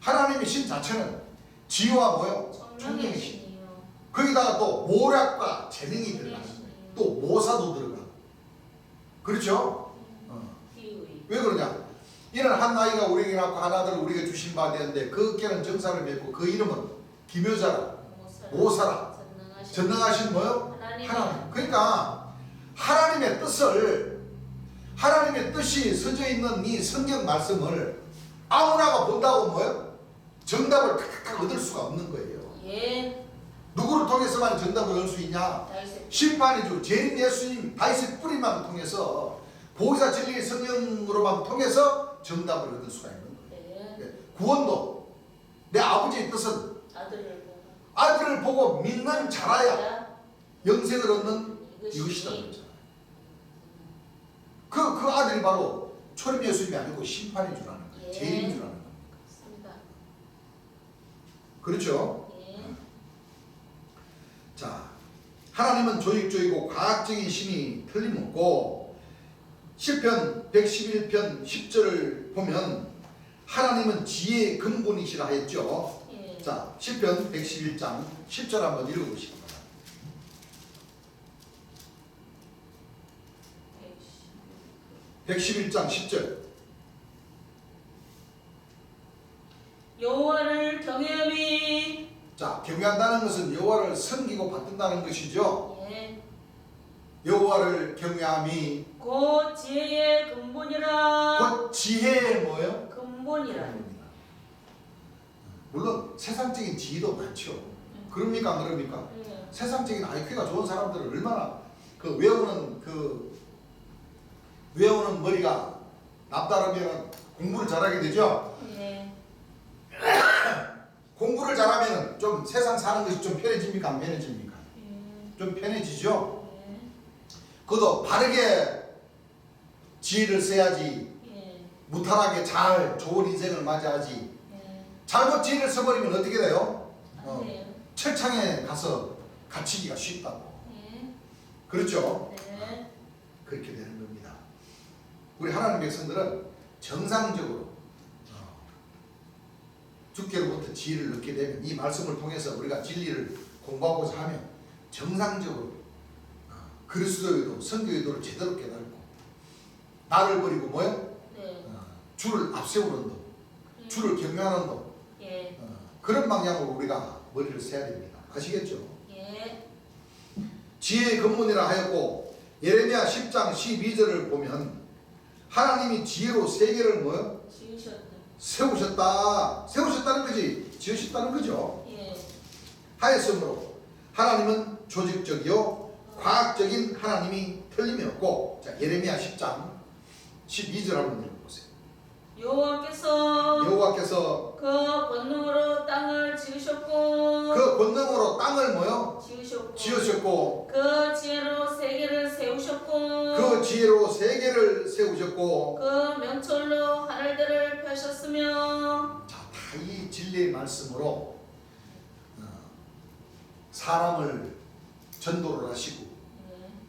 하나님의 신 자체는 지혜와 뭐요? 총명의 총명의 신. 신이요. 거기다가 또 모략과 재능이 들어가는 거예요. 또 모사도 들어가고. 그렇죠? 기의. 왜 그러냐? 이는 한 아이가 우리에게 낳고 한 아들을 우리에게 주신 바 되었는데 그 어깨는 정사를 맺고 그 이름은 기묘자라 모사라 전능하신 뭐요? 하나님. 그러니까 하나님의 뜻이 써져 있는 이 성경 말씀을 아무나가 본다고 뭐요? 정답을 탁탁 얻을 수가 없는 거예요. 예. 누구를 통해서만 정답을 얻을 수 있냐? 다윗의 심판의 주 재림 예수님 다윗의 뿌리만 통해서 보혜사 진리의 성령으로만 통해서 정답을 얻을 수가 있는 거예요. 네. 구원도 내 아버지의 뜻은 아들을 보고 아들을 보고 믿는 자라야 영생을 얻는 이것이다. 그 아들이 바로 초림 예수님이 아니고 심판의 주라는 거예요. 예. 재림 주라는 겁니다. 맞습니다. 그렇죠? 예. 자, 하나님은 조직적이고 과학적인 신이 틀림없고 시편 111편 10절을 보면 하나님은 지혜의 근본이시라 했죠. 예. 자, 시편 111장 10절 한번 읽어보시기 바랍니다. 111장 10절. 여호와를 경외함이 자, 경외한다는 것은 여호와를 섬기고 받든다는 것이죠. 예. 여호와를 경외함이 곧 지혜의 근본이라. 곧 지혜의 뭐예요? 근본이라. 물론 세상적인 지혜도 많죠. 그럽니까 안 그럽니까? 예. 세상적인 IQ가 좋은 사람들은 얼마나 그 외우는 머리가 남다르면 공부를 잘하게 되죠. 예. 공부를 잘하면 좀 세상 사는 것이 좀 편해집니까 안 편해집니까? 좀 편해지죠. 예. 그것도 바르게 지혜를 써야지. 예. 무탈하게 잘 좋은 인생을 맞이하지. 예. 잘못 지혜를 써버리면 어떻게 돼요? 안 돼요. 철창에 가서 갇히기가 쉽다고. 예. 그렇죠? 네. 그렇게 되는 겁니다. 우리 하나님 백성들은 정상적으로 주께로부터 지혜를 얻게 되면 이 말씀을 통해서 우리가 진리를 공부하고자 하면 정상적으로 그리스도의도 선교의도를 제대로 깨닫고 나를 버리고 뭐요? 네. 주를 앞세우는 도, 주를 경외하는 도, 예. 그런 방향으로 우리가 머리를 써야 됩니다. 아시겠죠? 예. 지혜의 근본이라 하였고 예레미야 10장 12절을 보면 하나님이 지혜로 세계를 뭐요? 지으셨다. 세우셨다는 거지. 지으셨다는 거죠. 예. 하였으므로 하나님은 조직적이요 과학적인 하나님이 틀림이 없고. 자, 예레미야 10장 12절 한번 읽어보세요. 여호와께서 그 권능으로 땅을 지으셨고 그 권능으로 땅을 뭐요? 지으셨고 지으셨고 그 지혜로 세계를 세우셨고 그 지혜로 세계를 세우셨고. 그 명철로 하늘들을 펴셨으며. 자, 다 이 진리의 말씀으로 사람을 전도를 하시고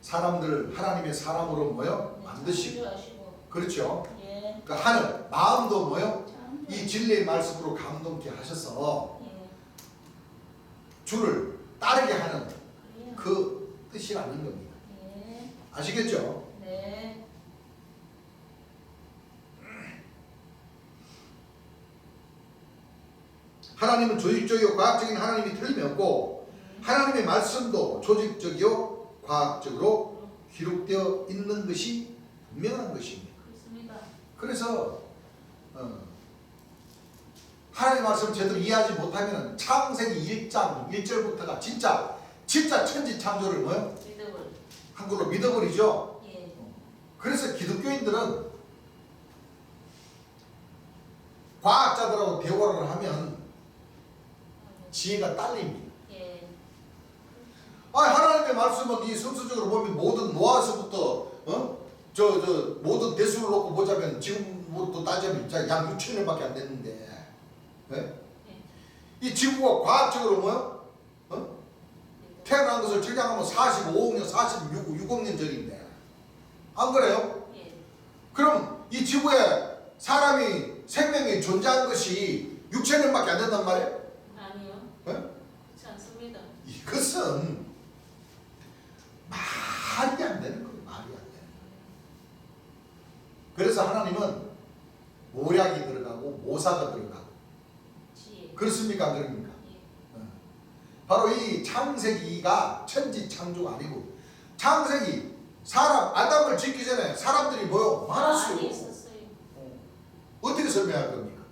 사람들을 하나님의 사람으로 뭐요? 만드시고. 그렇죠? 예. 그러니까 하늘 마음도 뭐요? 참. 이 진리의 말씀으로 감동케 하셔서 주를 따르게 하는 그래요. 그 뜻이라는 겁니다. 예. 아시겠죠? 네. 하나님은 조직적이고 과학적인 하나님이 틀림이 없고 하나님의 말씀도 조직적이요 과학적으로 기록되어 있는 것이 분명한 것입니다. 그렇습니다. 그래서 하나님의 말씀을 제대로 이해하지 못하면 창세기 1장 1절부터가 진짜 천지창조를 뭐요? 믿음을. 한글로 믿어버리죠. 예. 그래서 기독교인들은 과학자들하고 대화를 하면 지혜가 딸립니다. 예. 하나님의 말씀은 이 성서적으로 보면 모든 노아서부터 모든 대수를 놓고 보자면 지금부터 따지면 약 6천년밖에 안 됐는데, 네? 이 지구가 과학적으로 뭐요? 태어난 것을 측량하면 45억 년, 46억 년 전인데 안 그래요? 예. 그럼 이 지구에 사람이 생명이 존재한 것이 6천년밖에 안 된단 말이에요? 아니요. 네? 그렇지 않습니다. 이것은 말이 안 되는 거예요. 말이 안 되는 거예요. 그래서 하나님은 모략이 들어가고 모사가 들어가고. 지혜. 그렇습니까? 안 그럽니까? 예. 바로 이 창세기가 천지창조가 아니고 창세기 사람 아담을 짓기 전에 사람들이 뭐요? 많았어요. 많이 있었어요. 어떻게 설명할 겁니까?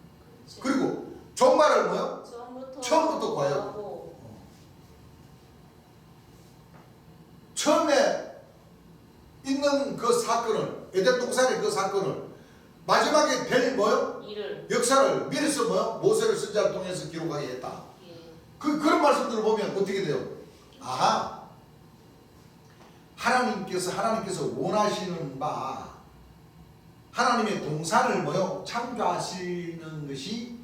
그렇죠. 그리고 종말을 뭐요? 처음부터 과연. 하고. 처음에 있는 그 사건을 에덴 동산의 그 사건을 마지막에 될 뭐요? 일을. 역사를 미리서 뭐요? 모세를 선지자를 통해서 기록하게 했다. 예. 그런 말씀들을 보면 어떻게 돼요? 하나님께서 원하시는 바 하나님의 동산을 뭐요? 창조하시는 것이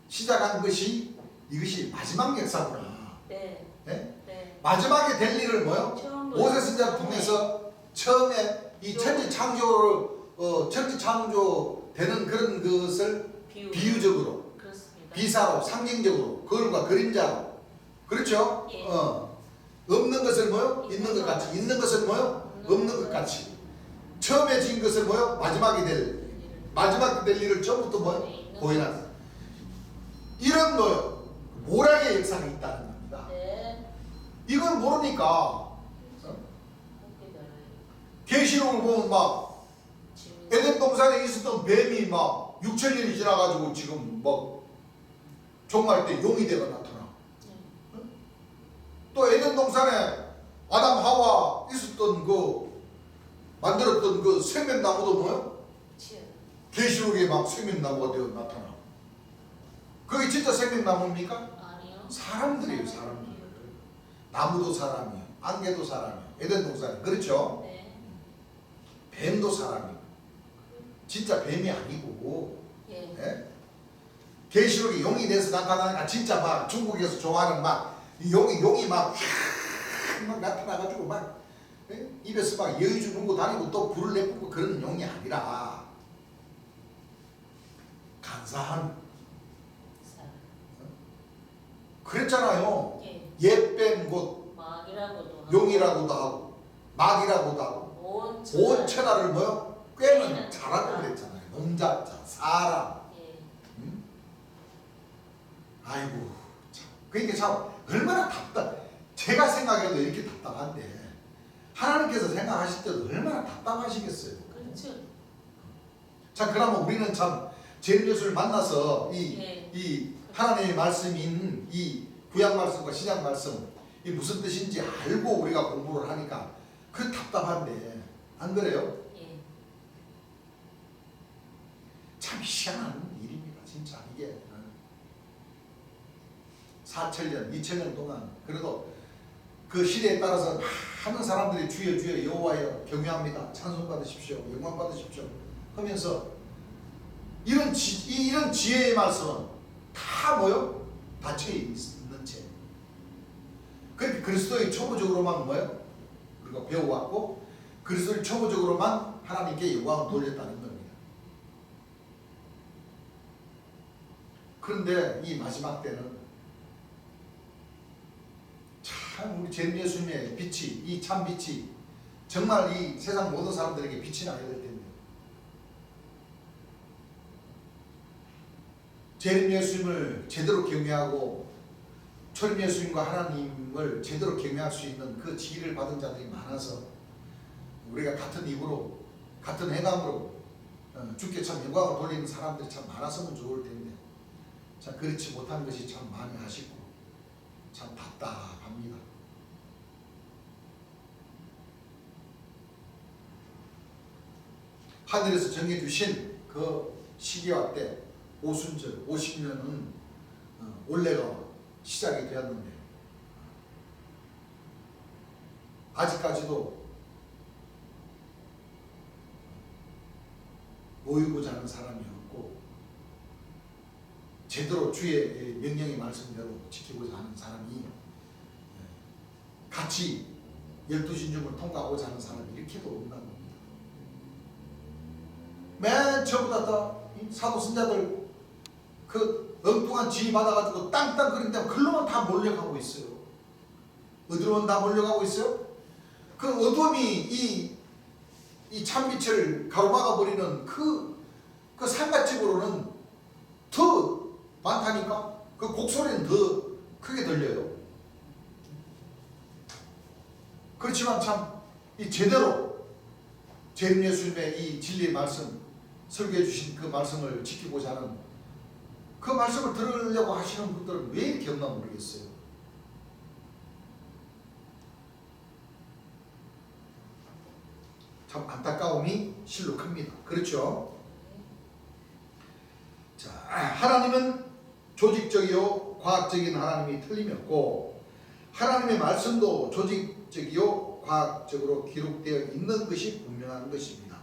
시작한 것이 이것이 마지막 역사구나. 네. 네? 네. 마지막에 될 일을 뭐요? 처음으로. 모세 선지자를 통해서 처음에 이 천지 창조 되는 그런 것을 비유적으로, 그렇습니다. 비사로, 상징적으로, 거울과 그림자로, 그렇죠? 예. 없는 것을 뭐요? 있는 것 같이, 있는 것을 뭐요? 없는 것 같이. 처음에 지은 것은 뭐요? 마지막 될 일을 처음부터 뭐요? 보이나. 이런 뭐요? 모락의 역사가 있다는 겁니다. 네. 이걸 모르니까 계시록을 보면 막 에덴 동산에 있었던 뱀이 막 6,000년이 지나가지고 지금 막 종말 때 용이 되어 나타나. 또 에덴 동산에 아담 하와 있었던 그 만들었던 그 생명나무도 뭐야? 계시록에 막 생명나무가 되어 나타나. 그게 진짜 생명나무입니까? 아니요. 사람들이에요, 사람들. 나무도 사람이에요, 안개도 사람이에요, 에덴 동산에. 그렇죠? 네. 뱀도 사람이에요. 진짜 뱀이 아니고. 예. 예? 계시록에 용이 돼서 나타나니까 진짜 막 중국에서 좋아하는 막 용이 막 나타나가지고 막 예? 입에서 막 여의주 물고 다니고 또 불을 내뿜고 그런 용이 아니라 간사한, 그랬잖아요. 예. 옛뱀 곧 막이라고도 하고, 용이라고도 하고 막이라고도 하고 온 천하를 뭐요? 꿰는 자라고 그랬잖아요. 놈자자 사람. 예. 응? 아이고 참. 그러니까 참 얼마나 제가 생각해도 이렇게 답답한데 하나님께서 생각하실 때도 얼마나 답답하시겠어요. 그렇죠. 자, 그러면 우리는 참 제일 예수를 만나서 예. 이 하나님의 말씀인 이 구약 말씀과 신약 말씀 이 무슨 뜻인지 알고 우리가 공부를 하니까 그 답답한데 안 그래요? 예. 참 희한한 일입니다. 진짜 이게 4,000년, 2,000년 동안 그래도 그 시대에 따라서 많은 사람들이 주여 주여 여호와여 경외합니다. 찬송 받으십시오. 영광 받으십시오. 하면서 이런 지혜의 말씀은 다 뭐요? 닫혀 있는 채. 그렇게 그리스도의 초보적으로만 뭐요? 우리가 배워왔고 그리스도의 초보적으로만 하나님께 영광을 돌렸다는 겁니다. 그런데 이 마지막 때는 참 우리 제 예수님의 빛이 이 참 빛이 정말 이 세상 모든 사람들에게 빛이 나야 될 텐데 재림 예수님을 제대로 경외하고 초림 예수님과 하나님을 제대로 경외할 수 있는 그 지혜를 받은 자들이 많아서 우리가 같은 입으로 같은 행함으로 주께 참 영광을 돌리는 사람들이 참 많았으면 좋을 텐데 참 그렇지 못한 것이 참 많이 아쉽고 참 답답합니다. 하늘에서 정해주신 그 시기와 때 오순절 50년은 올해가 시작이 되었는데 아직까지도 모이고자 하는 사람이 없고 제대로 주의 명령의 말씀대로 지키고자 하는 사람이 같이 12신중을 통과하고자 하는 사람이 이렇게도 없다는 겁니다. 맨 처음부터 사도 선자들 그 엉뚱한 지휘 받아가지고 땅땅 그런 데면 글로만 다 몰려가고 있어요. 어디로만 다 몰려가고 있어요? 그 어둠이 이 참빛을 가로막아 버리는 그 상가집으로는 더 많다니까. 그 곡소리는 더 크게 들려요. 그렇지만 참 이 제대로 재림 예수님의 이 진리의 말씀 설교해 주신 그 말씀을 지키고자 하는 그 말씀을 들으려고 하시는 분들은 왜 이렇게 없나 모르겠어요. 참 안타까움이 실로 큽니다. 그렇죠? 자, 하나님은 조직적이요 과학적인 하나님이 틀림이 없고 하나님의 말씀도 조직적이요 과학적으로 기록되어 있는 것이 분명한 것입니다.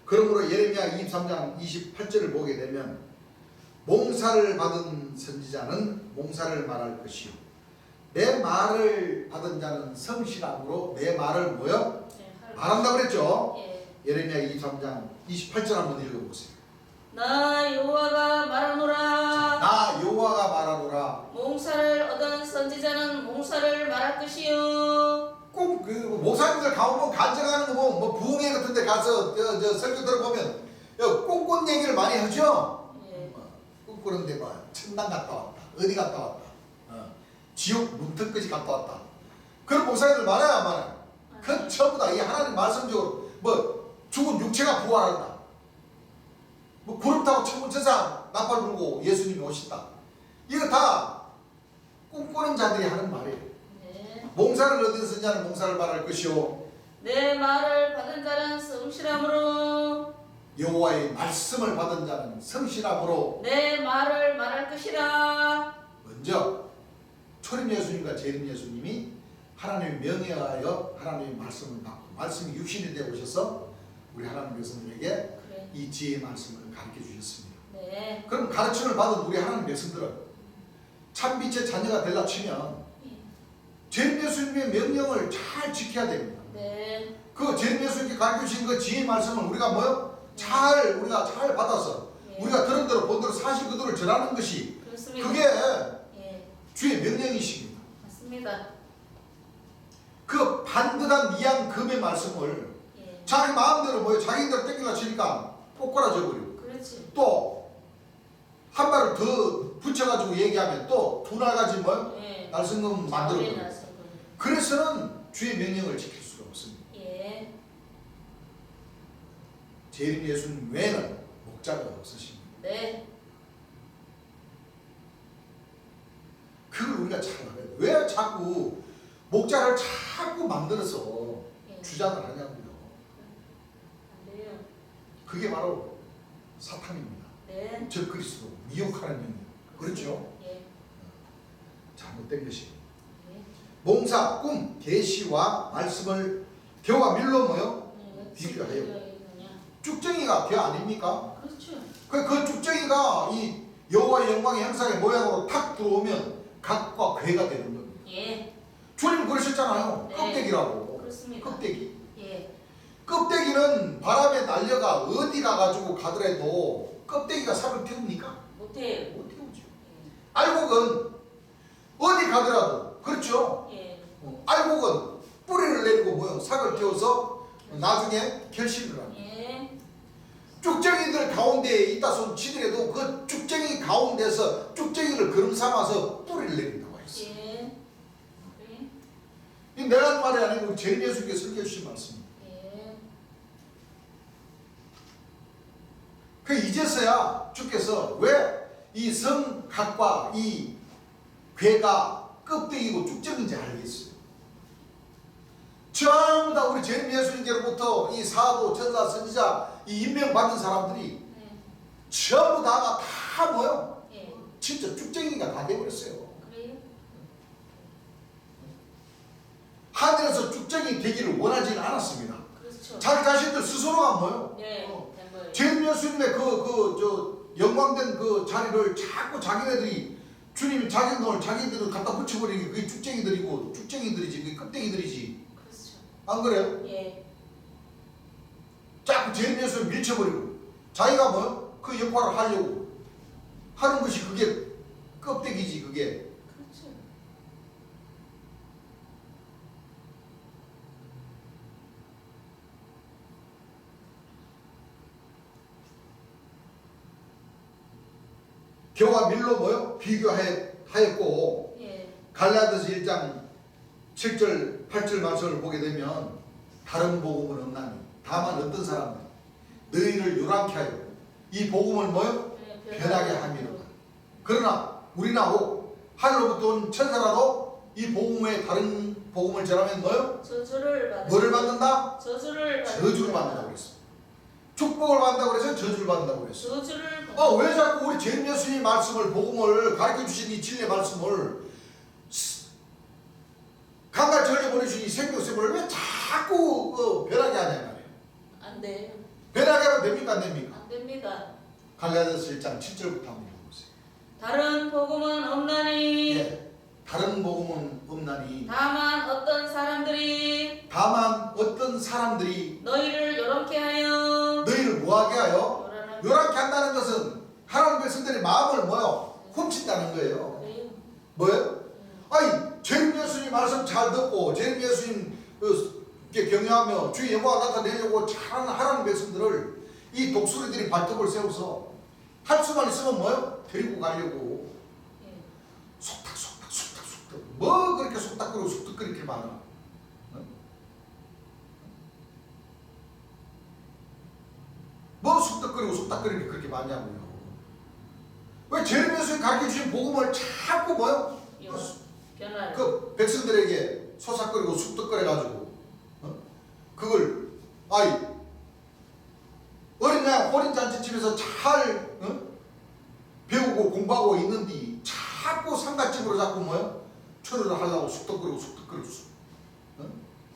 그러므로 예레미야 23장 28절을 보게 되면 몽사를 받은 선지자는 몽사를 말할 것이요 내 말을 받은 자는 성실함으로 내 말을 뭐요? 말한다고 그랬죠? 예. 예레미야 23장 28절 한번 읽어보세요. 나 여호와가 말하노라. 나 여호와가 말하노라. 몽사를 얻은 선지자는 몽사를 말할 것이요 꼭 그 목사님들 가보면 간증하는 거 보면 뭐 부흥회 같은 데 가서 저 설교 들어보면 꿈꾼 얘기를 많이 하죠. 예. 꿈꾸는데 막 천당 갔다 왔다. 어디 갔다 왔다. 지옥 문턱까지 갔다 왔다. 그런 목사님들 많아요, 안 많아요? 그 전부 다 이 하나님 말씀적으로 뭐 죽은 육체가 부활한다. 뭐 구름 타고 천문천상 나팔 불고 예수님이 오신다. 이거 다 꿈꾸는 자들이 하는 말이에요. 네. 몽사를 어디서 쓰냐는 몽사를 말할 것이요 내 말을 받은 자는 성실함으로 여호와의 말씀을 받은 자는 성실함으로 내 말을 말할 것이라. 먼저 초림 예수님과 재림 예수님이 하나님의 명예하여 하나님의 말씀을 받고 말씀이 육신이 되어 오셔서 우리 하나님 백성들에게 그래. 이 지혜의 말씀을 가르쳐 주셨습니다. 네. 그럼 가르침을 받은 우리 하나님 백성들은 참빛의 자녀가 되려 치면 재림 예수님의 명령을 잘 지켜야 됩니다. 네. 그 재림 예수님께 가르쳐 주신 그 지혜의 말씀을 우리가 뭐요? 우리가 잘 받아서 예. 우리가 들은 대로 본 대로 사실 그대로 전하는 것이 그렇습니다. 그게 예. 주의 명령이십니다. 맞습니다. 그 반듯한 이양금의 말씀을 예. 자기 마음대로 뭐요? 자기대로 땡기려 치니까 꼬꾸라져 버리고 그렇지. 또 한 발을 더 붙여가지고 얘기하면 또 두 날가지 뭐 예. 날성금 만들어 자원의 버리고 날성금. 그래서는 주의 명령을 지킬 수가 없습니다. 예. 재림 예수님 외에는 목자가 없으십니다. 네. 그걸 우리가 잘 알아야 돼요. 왜 자꾸 목자를 자꾸 만들어서 예. 주장을 하냐고요. 안 돼요. 그게 바로 사탄입니다. 네. 저 그리스도 미혹하는 영역. 그렇죠? 예. 잘못된 것이 예. 몽사, 꿈, 계시와 말씀을 겨와 밀로 뭐요? 예. 비교하여. 그냥. 쭉정이가 겨 아닙니까? 그렇죠. 그 쭉정이가 이 여호와의 영광의 형상의 모양으로 탁 들어오면 각과 괴가 되는 겁니다. 예. 주님 그러셨잖아요. 네. 껍데기라고. 그렇습니다. 껍데기. 예. 껍데기는 바람에 날려가 어디 가가지고 가더라도 껍데기가 삽을 태웁니까? 못해요. 못 태우죠. 알곡은 어디 가더라도 그렇죠. 예. 알곡은 뿌리를 내리고 뭐요? 삭을 태워서 나중에 결실을 합니다. 예. 쭉정이들 가운데에 있다 손 치더라도 그 쭉정이 가운데서 쭉정이를 그름 삼아서 뿌리를 내린다고 했어요. 예. 그래. 이 내가 한 말이 아니고 재림 예수님께서 설교해 주신 말씀입니다. 예. 그 이제서야 주께서 왜 이 성각과 이 괴가 껍데기고 쭉정인지 알겠어요. 전부 다 우리 재림 예수님께로부터 이 사도, 전사, 선지자 이 임명받은 사람들이 네. 전부 다가 다 뭐요? 예. 진짜 쭉정이가 다 돼버렸어요. 그래요? 하늘에서 쭉정이 되기를 원하지는 않았습니다. 그렇죠. 자기 자신들 스스로가 뭐요? 네. 된 거예요. 재림 예수님의 영광된 그 자리를 자꾸 자기네들이 주님이 자기들 자기들을 갖다 붙여버리는 게 그게 쭉정이들이고 쭉정이들이지 그게 껍데기들이지. 그렇죠. 안 그래요? 예. 자꾸 재림 예수를 밀쳐버리고 자기가 뭐요? 그 역할을 하려고 하는 것이 그게 껍데기지 그게. 그렇죠. 겨와 밀로 뭐요? 비교하였고 예. 갈라디아서 1장 7절 8절 말씀을 보게 되면 다른 복음은 없나니 다만 어떤 사람들 너희를 요란케 하여 이 복음을 뭐요? 네, 변하게 함이로다. 그러나 우리나 혹 하늘로부터 온 천사라도 이 복음에 다른 복음을 전하면 뭐요? 저주를 받는. 뭐를 받는다? 저주를 받는. 저주를 받는다고 그랬어. 축복을 받는다고 그래서 저주를 받는다고 그랬어. 저주를 받는. 왜 자꾸 우리 재림 예수님 말씀을 복음을 가르쳐 주신 이 진리의 말씀을 강갈 전에 보내주신 이 생명샘을 왜 자꾸 변하게 하냐 말이에요. 안 돼. 변하게 하면 됩니까 안 됩니까? 안 됩니다. 갈라디아서 1장 7절부터 한번 읽어보세요. 다른 복음은 없나니. 예, 다른 복음은 없나니 다만 어떤 사람들이 너희를 요렇게 하여 너희를 뭐하게 하여 요란하게. 요란케 한다는 것은 하나님 백성들의 마음을 뭐요? 훔친다는 거예요. 그래요. 뭐예요? 아니 재림 예수님 말씀 잘 듣고 재림 예수님 이렇게 경외하며 주의 영광을 나타내려고 잘하는 하라는 백성들을 이 독수리들이 발톱을 세워서 할 수만 있으면 뭐요? 데리고 가려고 예. 속닥 뭐 그렇게 속닥거리고 속닥거리게 많아? 뭐 속닥거리게 그렇게 많냐고요. 왜 제르미야서에 가르쳐주신 복음을 자꾸 뭐요? 변화를. 그 백성들에게 소삭거리고 숙덕거려가지고 그걸 어린 양 어린 잔치집에서 잘 배우고 공부하고 있는데 자꾸 상갓집으로 자꾸 뭐요? 철을 하려고 숙덕거리고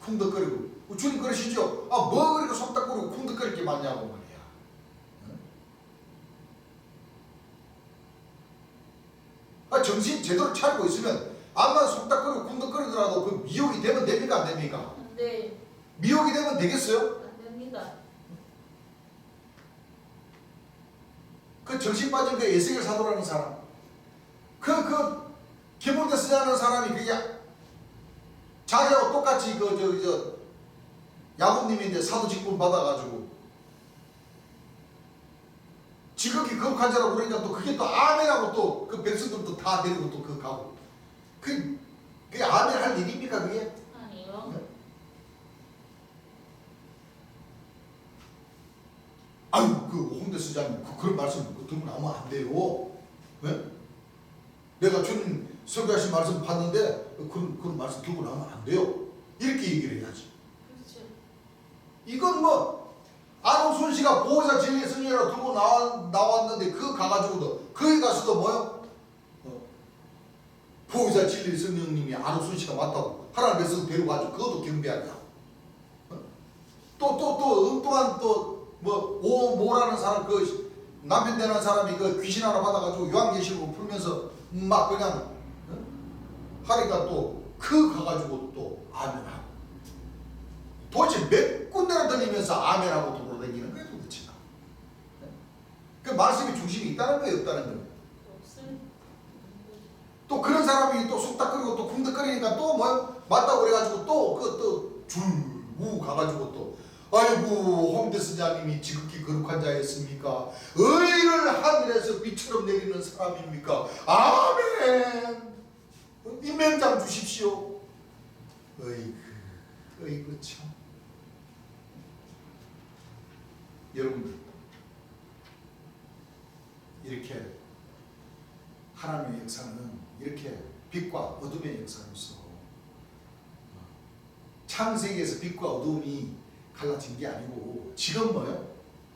쿵덕거리고 주님 그러시죠? 뭐 그렇게 속닥거리고 쿵덕거릴 게 많냐고 말이야. 정신 제대로 차리고 있으면 암만 속닥거리고 쿵덕거리더라도 그 미혹이 되면 됩니까 안 됩니까? 네. 미혹이 되면 되겠어요? 안 됩니다. 그 정신 빠진 그 에스겔 사도라는 사람, 그 기본대 쓰자는 사람이 그게 자기하고 똑같이 야곱님인데 사도 직분 받아가지고 지극히 거룩한 자라고 그러니까 또 그게 또 아멘하고 또 그 백성들도 다 데리고 또 그 가고 그게 아멘 할 일입니까 그게? 아니요. 네? 아유 그 홍대 수장님 그런 말씀 들고 나오면 안 돼요. 네? 내가 주님 설교하신 말씀 봤는데 그런 말씀 들고 나오면 안 돼요. 이렇게 얘기를 해야지. 그렇죠. 이건 뭐 안홍순 씨가 보호자 진리 승리로 들고 나왔는데 그 가가지고도 거기 가서도 뭐요? 보호자 진리 성령님이 안홍순 씨가 맞다고 하나님 백성 데리고 가지고 그것도 경배하냐? 또 엉뚱한 뭐라는 사람 그 남편 되는 사람이 그 귀신 하나 받아가지고 요한계시록을 풀면서 막 그냥 하니까 또 그 가가지고 또 아멘하고 도대체 몇 군데나 들리면서 아멘하고 돌아다니는 거예요 도대체가. 그 말씀이 중심이 있다는 거예요 없다는 거예요? 없습니다. 또 그런 사람이 또 속닥거리고 또 쿵덕거리니까 또 뭐 맞다고 그래가지고 또 줄우 가가지고 또 아이고 홍대 스자님이 지극히 거룩한 자였습니까? 의를 하늘에서 비처럼 내리는 사람입니까? 아멘. 임명장 주십시오. 어이구 참. 여러분들 이렇게 하나님의 역사는 이렇게 빛과 어둠의 역사로서 창세기에서 빛과 어둠이 갈라진 게 아니고 지금 뭐요?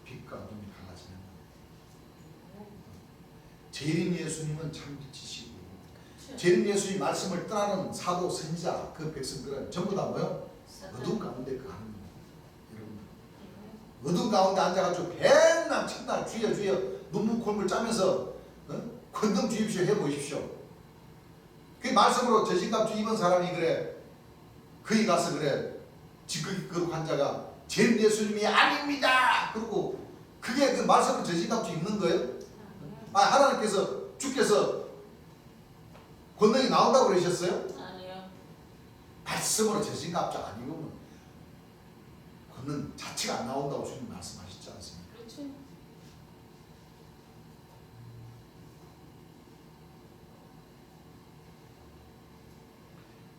빛과 어둠이 갈라지는 거예요. 재림 예수님은 참 빛이시고 재림 예수님 말씀을 떠나는 사도 선지자 그 백성들은 전부 다 뭐요? 어둠 가운데 그 하는 거예요. 여러분들 어둠 가운데 앉아가지고 백날 첫날 주여 눈물 콧물 짜면서 권능 주십시오 해보십시오. 그 말씀으로 저신갑주 입은 사람이 그래 거기 가서 그래 지극히 거룩한 자가 재림 예수님이 아닙니다. 그리고 그게 그 말씀으로 저신갑주 입는 거예요? 하나님께서 주께서 권능이 나온다고 그러셨어요? 아니요. 말씀으로 저신갑주 아니면 권능 자체가 안 나온다고 주님 말씀하셨지 않습니까? 그렇죠.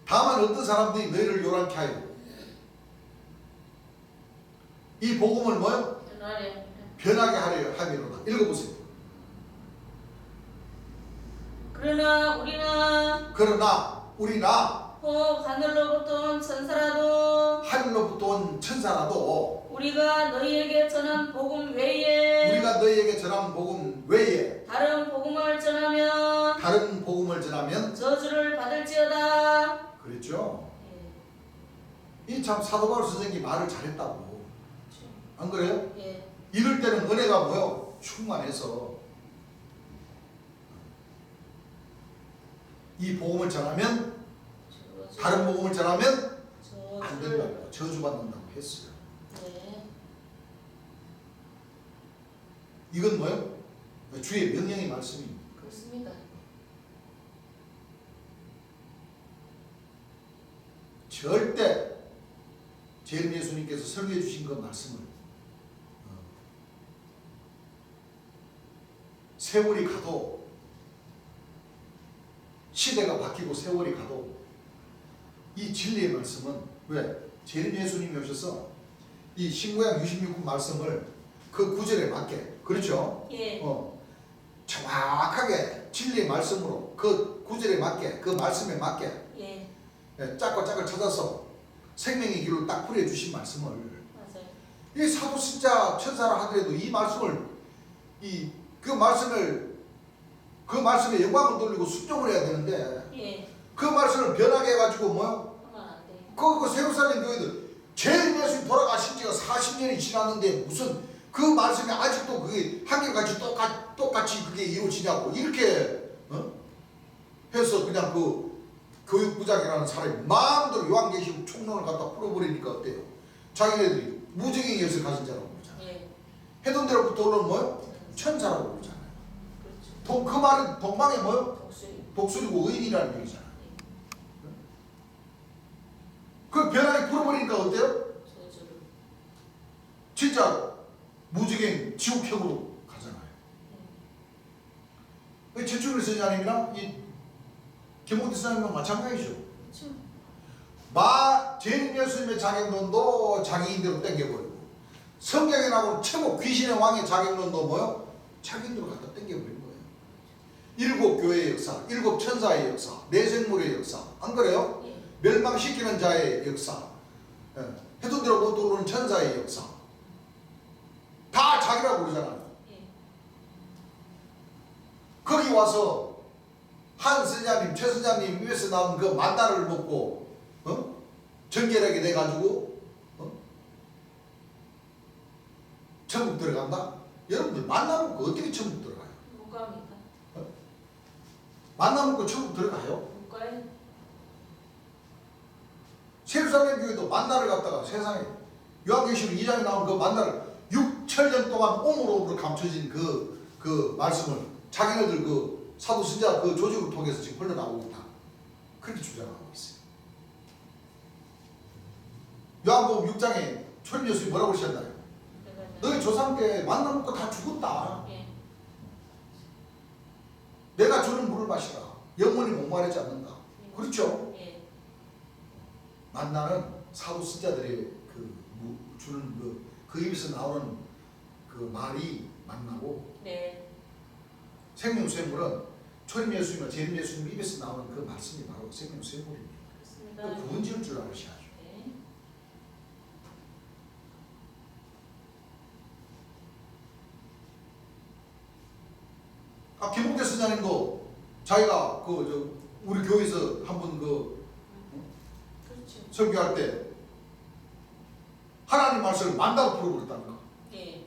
다만 어떤 사람들이 너희를 요란케 하여 이 복음을 뭐요? 변하게 하려 함이로다. 읽어보세요. 그러나 우리나 혹 하늘로부터 온 천사라도 하늘로부터 온 천사라도 우리가 너희에게 전한 복음 외에 다른 복음을 전하면 저주를 받을지어다. 그랬죠. 예. 이 참 사도 바울 선생님이 말을 잘했다고. 안 그래요? 예. 이럴 때는 은혜가 뭐요? 충만해서 이 복음을 전하면 다른 복음을 전하면 안 된다고 저주받는다고 했어요. 네. 이건 뭐예요? 주의 명령의 말씀입니다. 그렇습니다. 절대 재림 예수님께서 설교해 주신 그 말씀을 세월이 가도 시대가 바뀌고 세월이 가도 이 진리의 말씀은 왜? 재림 예수님이 오셔서 이 신구약 66권 말씀을 그 구절에 맞게 그렇죠? 예. 정확하게 진리의 말씀으로 그 구절에 맞게 그 말씀에 맞게 예. 짝과 짝을 찾아서 생명의 길을 딱 풀어 주신 말씀을 맞아요. 이 사도 진짜 천사라 하더라도 이 말씀을 그 말씀에 영광을 돌리고 순종을 해야 되는데 예. 그 말씀을 변하게 해가지고 뭐요? 하면 안 돼요. 그 세루살렘 교회들 제일 예수님 돌아가신 지가 40년이 지났는데 무슨 그 말씀이 아직도 그게 한결같이 똑같이 그게 이루어지냐고 이렇게 해서 그냥 그 교육부장이라는 사람이 마음대로 요한계시록 총론을 갖다 풀어버리니까 어때요? 자기네들이 무적의 예수를 가진 자라고 그러잖아요. 예. 해던 대로부터 올라온 뭐요? 천사라고 그러잖아요. 그렇죠. 그 말은 동방에 뭐요? 독수리. 독수리고 의인이라는 얘기잖아요. 그 변하게 풀어버리니까 어때요? 저주를. 진짜 무지개 지옥형으로 가잖아요. 최충일 선생님이랑 이 김홍태 선생님은 마찬가지죠. 그렇죠. 재림 예수님의 자격론도 자기인대로 땡겨버리고 성경에 나오는 최고 귀신의 왕의 자격론도 뭐요? 자기인대로 갖다 땡겨버린 거예요. 일곱 교회의 역사, 일곱 천사의 역사, 내생물의 역사 안 그래요? 예. 멸망시키는 자의 역사, 해도 대로 못 오르는 천사의 역사 다 자기라고 그러잖아요. 예. 거기 와서 한 선자님, 최 선자님 위에서 나온 그 만나를 먹고 정결하게 돼가지고 천국 들어간다? 여러분들 만나 먹고 어떻게 천국 들어가요? 못 갑니다. 만나 먹고 천국 들어가요? 못 가요. 세루살렘 교회도 만나를 갖다가 세상에 요한계시록 2장에 나온 그 만나를 6천년 동안 오물오물 감춰진 그 말씀을 자기네들 그 사도 신자 그 조직을 통해서 지금 흘러나오고 있다. 그렇게 주장하고 있어요. 요한복음 6장에 초림 예수님이 뭐라고 하셨나요? 너희 조상 때 만나 먹고 다 죽었다. 예. 내가 주는 물을 마시라. 영원히 목마르지 않는다. 그렇죠? 예. 만나는 사도 신자들의 주는 그 입에서 나오는 그 말이 만나고 네. 생명수물은 초림 예수님과 재림 예수님 입에서 나오는 그 말씀이 바로 생명수물입니다. 그렇습니다. 그 구분 지을 줄 알으셔야죠. 네. 김홍태 선생님도 자기가 우리 교회에서 한번 그렇죠. 설교할 때 하나님 말씀을 만나고 풀어버렸다니까. 예.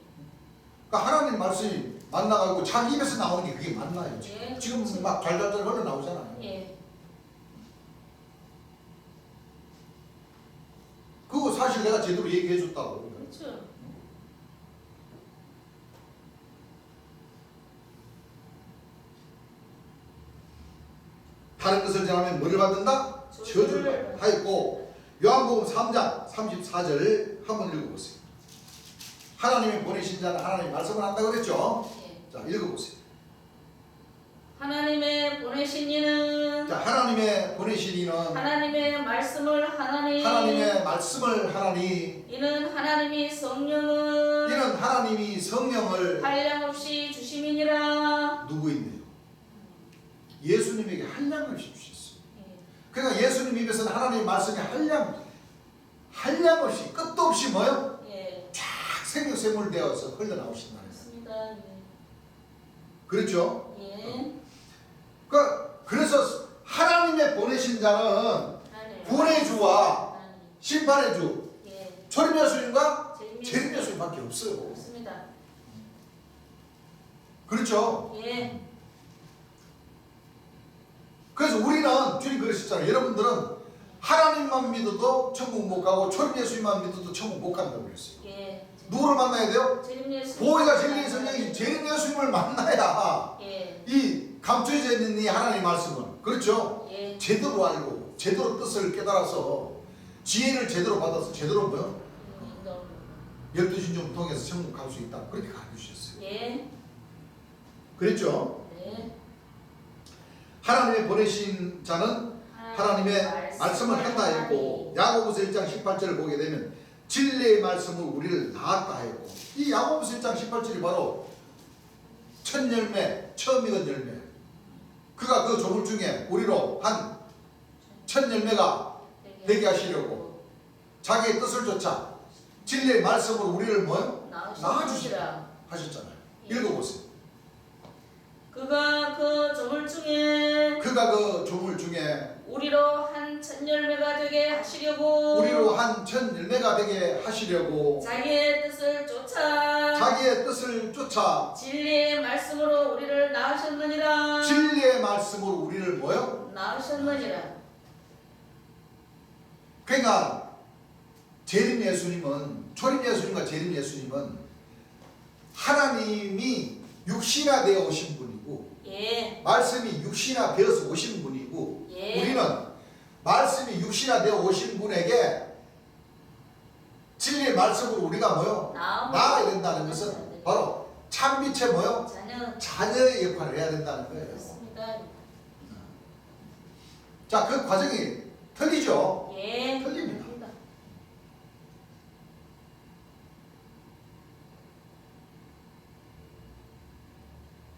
그러니까 하나님 말씀이 만나가지고 자기 입에서 나오는 게 그게 맞나요? 예. 지금 막 달달달 흘러나오잖아요. 예. 그거 사실 내가 제대로 얘기해줬다고. 그렇죠. 다른 것을 전하면 뭐를 받는다? 저주를 하였고 요한복음 3장 34절 한번 읽어보세요. 하나님이 보내신 자는 하나님 말씀을 한다고 그랬죠? 예. 자 읽어보세요. 하나님의 보내신 이는 자 하나님의 보내신 이는 하나님의 말씀을 하나니 하나님의 말씀을 하나니 이는 하나님이 성령을 이는 하나님이 성령을 한량없이 주심이니라. 누구인데요? 예수님에게 한량없이 주셨어요. 예. 그러니까 예수님 입에서는 하나님의 말씀이 한량없이 끝도 없이 뭐요? 예. 쫙 생명샘물 되어서 흘러나오신다는 거예요. 그렇습니다. 예. 그렇죠? 예. 그래서 하나님의 보내신 자는 하나님. 구원의 주와 하나님. 심판의 주 예. 초림 예수님과 재림 재림 예수님밖에 없어요. 그렇습니다. 그렇죠? 예. 그래서 우리는 주님 그러셨잖아요. 여러분들은 하나님만 믿어도 천국 못 가고 초림 예수님만 믿어도 천국 못 간다고 그랬어요. 예. 누구를 만나야 돼요? 재림 예수. 보혜사 진리의 성령이 재림 예수님을 만나야 예. 이 감춰져 있는 이 하나님의 말씀을 그렇죠? 예. 제대로 알고 제대로 뜻을 깨달아서 지혜를 제대로 받아서 제대로 뭐요? 12신종 통해서 천국 갈 수 있다. 그렇게 가르쳐 주셨어요. 예. 그랬죠? 네. 하나님의 보내신 자는 하나님의 말씀을 한다 했고, 야고보서 1장 18절을 보게 되면 진리의 말씀을 우리를 낳았다 했고, 이 야고보서 1장 18절이 바로 첫 열매, 처음 익은 열매. 그가 그 조물 중에 우리로 한 첫 열매가 되게 하시려고 자기의 뜻을 쫓아 진리의 말씀으로 우리를 뭐요? 낳아주시라 하셨잖아요. 읽어보세요. 그가 그 조물 중에 우리로 한 첫 열매가 되게 하시려고 자기의 뜻을 쫓아 진리의 말씀으로 우리를 낳으셨느니라. 진리의 말씀으로 우리를 뭐요? 낳으셨느니라. 그러니까 재림 예수님은, 초림 예수님과 재림 예수님은 하나님이 육신화 되어 오신 분이고, 예. 말씀이 육신화 되어서 오신 분이고, 예. 우리는 말씀이 육신화 되어 오신 분에게 진리의 말씀으로 우리가 뭐요? 나아야 된다는 것은 바로 참빛의 뭐요? 자녀의 역할을 해야 된다는 거예요. 그렇습니다. 자, 그 과정이 틀리죠? 예. 틀립니다.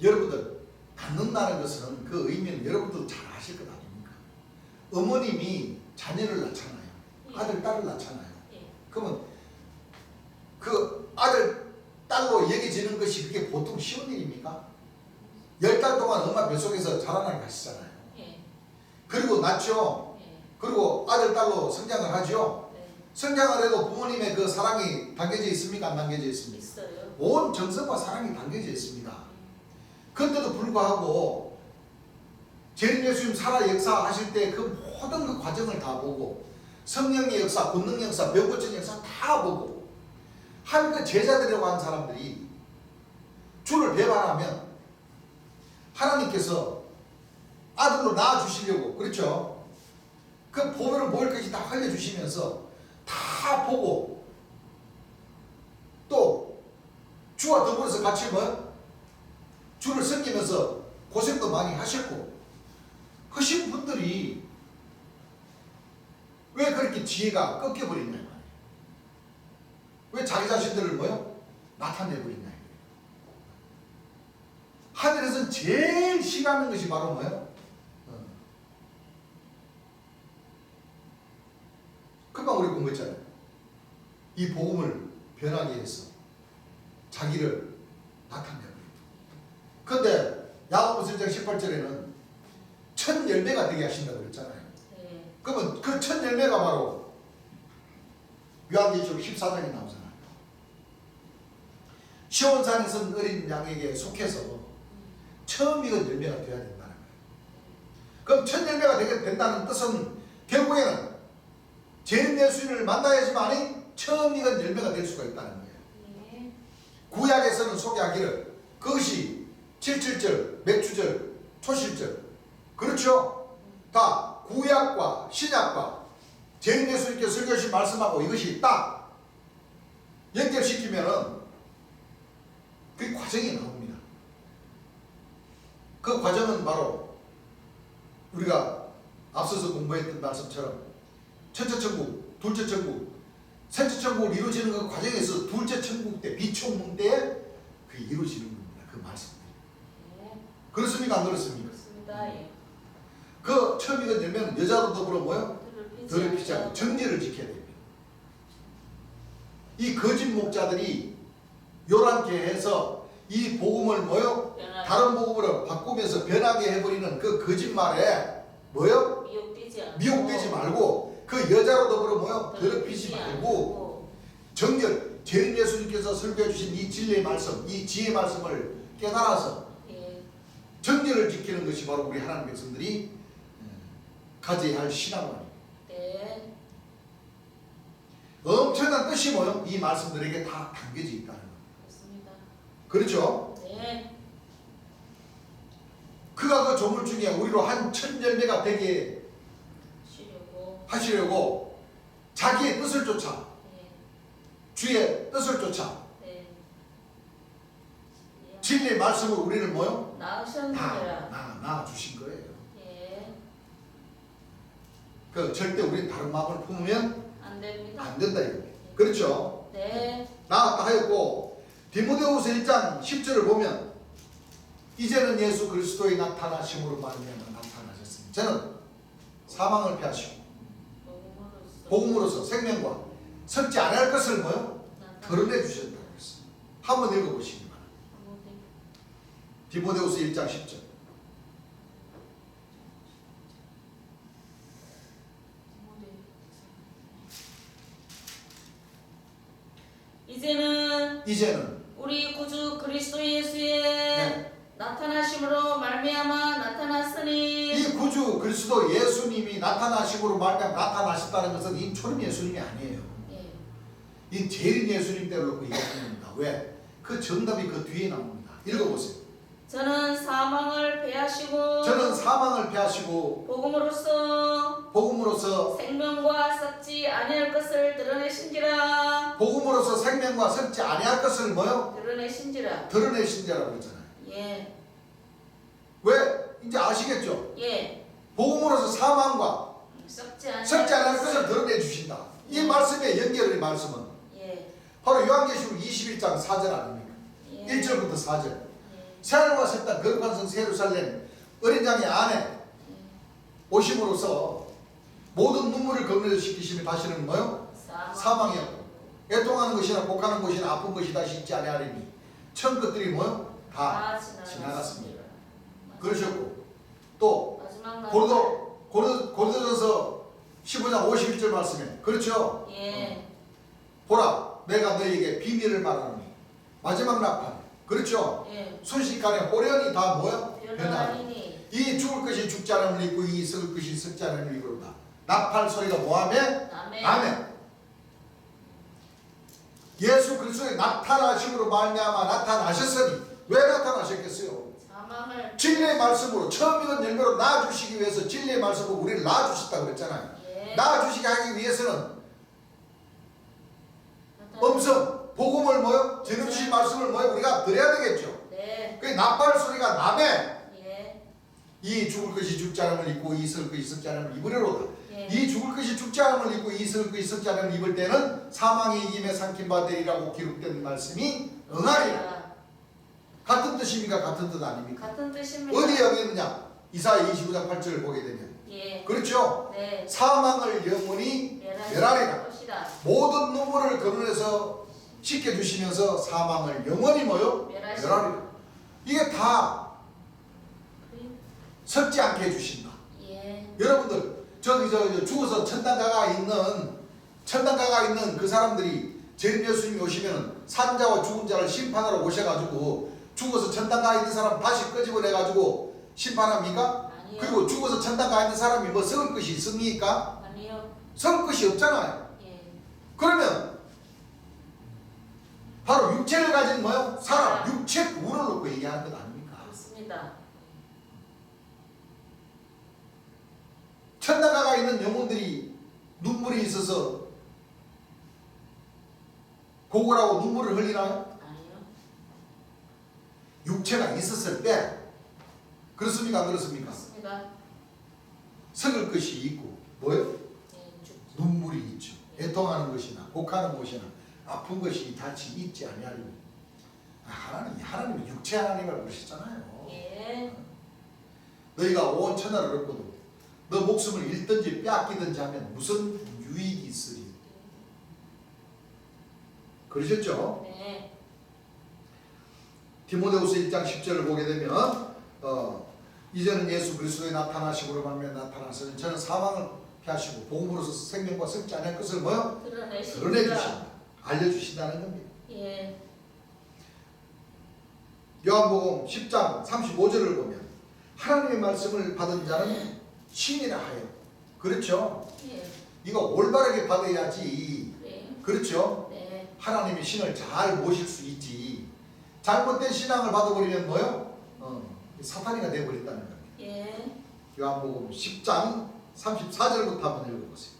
여러분들, 낳는다는 것은 그 의미는 여러분도 잘 아실 것 아닙니까? 어머님이 자녀를 낳잖아요. 아들, 딸을 낳잖아요. 예. 그러면 그 아들, 딸로 여겨지는 것이 그게 보통 쉬운 일입니까? 10달 동안 엄마 뱃속에서 자라나게 하시잖아요. 예. 그리고 낳죠. 예. 그리고 아들, 딸로 성장을 하죠. 네. 성장을 해도 부모님의 그 사랑이 담겨져 있습니까? 안 담겨져 있습니까? 있어요. 온 정성과 사랑이 담겨져 있습니다. 그런데도 불구하고 재림 예수님 살아 역사하실 때 그 모든 그 과정을 다 보고, 성령의 역사, 권능 역사, 병 고치는 역사 다 보고 한 그 제자들이라고 한 사람들이 주를 배반하면 하나님께서 아들로 낳아주시려고, 그렇죠? 그 보배를 모일 것이 다 흘려주시면서 다 보고, 또 주와 더불어서 같이 뭐 주를 섬기면서 고생도 많이 하셨고 하신 분들이 왜 그렇게 지혜가 꺾여버리냐 말이에요. 왜 자기 자신들을 뭐요? 나타내버리냐. 하늘에서는 제일 싫어하는 것이 바로 뭐예요? 금방 우리 공부했잖아요. 이 복음을 변하게 해서 자기를 나타내버려요. 그런데 야고보서 1장 18절에는 첫 열매가 되게 하신다고 그랬잖아요. 네. 그러면 그 첫 열매가 바로 요한계시록 14장에 나오잖아요. 시온산에 선 어린 양에게 속해서 처음 익은 열매가 되어야 된다는 거예요. 그럼 첫 열매가 되게 된다는 뜻은 결국에는 재림 예수님을 만나야지만이 처음 익은 열매가 될 수가 있다는 거예요. 네. 구약에서는 소개하기를 그것이 77절, 맥주절, 초실절, 그렇죠? 다 구약과 신약과 재림 예수님께 설교하신 말씀하고 이것이 딱 연결시키면은 그 과정이 나옵니다. 그 과정은 바로 우리가 앞서서 공부했던 말씀처럼 첫째 천국, 둘째 천국, 셋째 천국을 이루어지는 그 과정에서 둘째 천국 때, 비총문 때에 그게 이루어지는 겁니다. 그 말씀들이. 네. 그렇습니까? 안 그렇습니까? 그렇습니다. 예. 그 처음 익은 열매는 여자로 더불어 뭐요? 들을 피지 않고 정죄를 지켜야 됩니다. 이 거짓 목자들이 요란케 해서 이 복음을 뭐요? 다른 복음으로 바꾸면서 변하게 해버리는 그 거짓말에 뭐요? 미혹되지 말고 그 여자로 더불어 뭐요? 더럽히지 말고 정결, 재림 예수님께서 설교해 주신 이 진리의 말씀, 이 지혜의 말씀을 깨달아서 정결을 지키는 것이 바로 우리 하나님 백성들이 가져야 할 신앙관입니다. 네. 엄청난 뜻이 뭐요? 이 말씀들에게 다 담겨져 있다는 겁니다. 그렇습니다. 그렇죠? 네. 그가 그 조물 중에 우리로 한 첫 열매가 되게 하시려고 자기의 뜻을 쫓아 주의 뜻을 쫓아 네. 진리의 말씀으로 우리를 뭐요? 낳으셨느니라. 낳아주신 거예요. 예. 그 절대 우리 다른 마음을 품으면 안 됩니다. 안 된다 이거. 그렇죠? 네. 낳았다 하였고 디모데후서 1장 10절을 보면 이제는 예수 그리스도의 나타나심으로 말미암아 나타나셨습니다. 저는 사망을 피하시고 복음으로서 생명과 섞지 않을 것을 뭐요? 드러내 주셨다고 했어요. 한번 읽어보시기 바랍니다. 디모데후서 1장 10절. 이제는 우리 구주 그리스도 예수의 네. 나타나심으로 말미암아 나타났으니 이 구주 그리스도 예수님이 나타나심으로 말미암아 나타나셨다는 것은 이 초림 예수님이 아니에요. 예. 이 재림 예수님대로 놓고 얘기합니다. 왜? 그 정답이 그 뒤에 나옵니다. 읽어보세요. 저는 사망을 패하시고 복음으로서 생명과 썩지 아니할 것을 드러내신지라. 복음으로서 생명과 섞지 아니할 것을 뭐요? 드러내신지라고 했잖아요. 예. 왜? 이제 아시겠죠? 예. 복음으로서 사망과 썩지 섞지 않을 것을 드러내 주신다. 이 말씀의 연결의 말씀은 예. 바로 요한계시록 21장 4절 아닙니까? 예. 1절부터 4절. 예. 새하늘과 새 땅 거룩한 성 예루살렘 어린 양의 안에 오심으로써 모든 눈물을 건너시키시며 다시는 뭐요? 사망이었고 애통하는 것이나 곡하는 것이나 아픈 것이 다시 있지 아니하리니 처음 것들이 뭐요? 다 지나갔습니다. 그러셨고 또 고린도전서 15장 51절 말씀에 그렇죠? 예. 보라 내가 너희에게 비밀을 말하노니 마지막 나팔 그렇죠? 예. 순식간에 호련이 다 뭐야? 변화하리니 이 죽을 것이 죽지 않음을 입고 이 썩을 것이 썩지 않음을 입으로다. 나팔 소리가 뭐하며? 아멘. 예수 그리스도의 나타나심으로 말미암아 나타나셨으니 왜 나타나셨겠어요? 진리의 말씀으로 처음 읽은 열매로 낳아주시기 위해서 진리의 말씀으로 우리를 낳아주셨다고 그랬잖아요. 예. 낳아주시게 하기 위해서는 음성, 복음을 뭐요? 제대로 주신 말씀을 뭐요? 우리가 드려야 되겠죠. 네. 그 나팔 소리가 나매 예. 이 죽을 것이 죽지 않음을 입고 이 썩을 것이 썩지 않음을 입으려로다. 예. 이 죽을 것이 죽지 않음을 입고 이 썩을 것이 썩지 않음을 입을 때는 사망이 이김에 삼킨 바 되리라고 기록된 말씀이 응하리라. 같은 뜻입니까? 같은 뜻 아닙니까? 같은 뜻입니다. 어디에 여기 있느냐? 이사야 29장 8절을 보게 되면 예. 그렇죠? 네. 사망을 영원히 멸하리라. 것이다. 모든 눈물을 거론해서 씻겨주시면서 사망을 영원히 뭐요? 멸하리라. 이게 다 섞지 않게 해주신다. 예. 여러분들 저기 죽어서 천당 가가 있는 그 사람들이 재림 예수님이 오시면 산자와 죽은 자를 심판하러 오셔가지고 죽어서 천당 가 있는 사람 다시 끄집어내가지고 심판합니까? 아니요. 그리고 죽어서 천당 가 있는 사람이 뭐 썩을 것이 있습니까? 아니요. 썩을 것이 없잖아요. 예. 그러면 바로 육체를 가진 뭐요? 사람, 육체 구원을 놓고 얘기하는 것 아닙니까? 그렇습니다. 천당 가가 있는 영혼들이 눈물이 있어서 고골하고 눈물을 흘리나요? 아니요. 육체가 있었을 때 그렇습니까? 안 그렇습니까? 그렇습니다. 썩을 것이 있고 뭐요? 예. 눈물이 있죠. 애통하는 것이나 곡하는 것이나 아픈 것이 다치 있지 아니하리니 하나님이 육체 하나님을 부르셨잖아요. 예. 너희가 온 천하를 얻고도 너 목숨을 잃든지 빼앗기든지 하면 무슨 유익이 있으리. 그러셨죠? 네. 디모데후서 1장 10절을 보게 되면 이제는 예수 그리스도의 나타나심으로 말미암아 나타나서는 저는 사망을 피하시고 복음으로서 생명과 썩지 않을 것을 뭐요? 드러내주신다. 알려주신다는 겁니다. 예. 요한복음 10장 35절을 보면 하나님의 말씀을 받은 자는 신이라 하여. 그렇죠? 예. 이거 올바르게 받아야지. 네. 그렇죠? 네. 하나님의 신을 잘 모실 수 있지. 잘못된 신앙을 받아버리면 뭐요? 사탄이가 되어버린다는 겁니다. 예. 요한복음 10장 34절부터 한번 읽어보세요.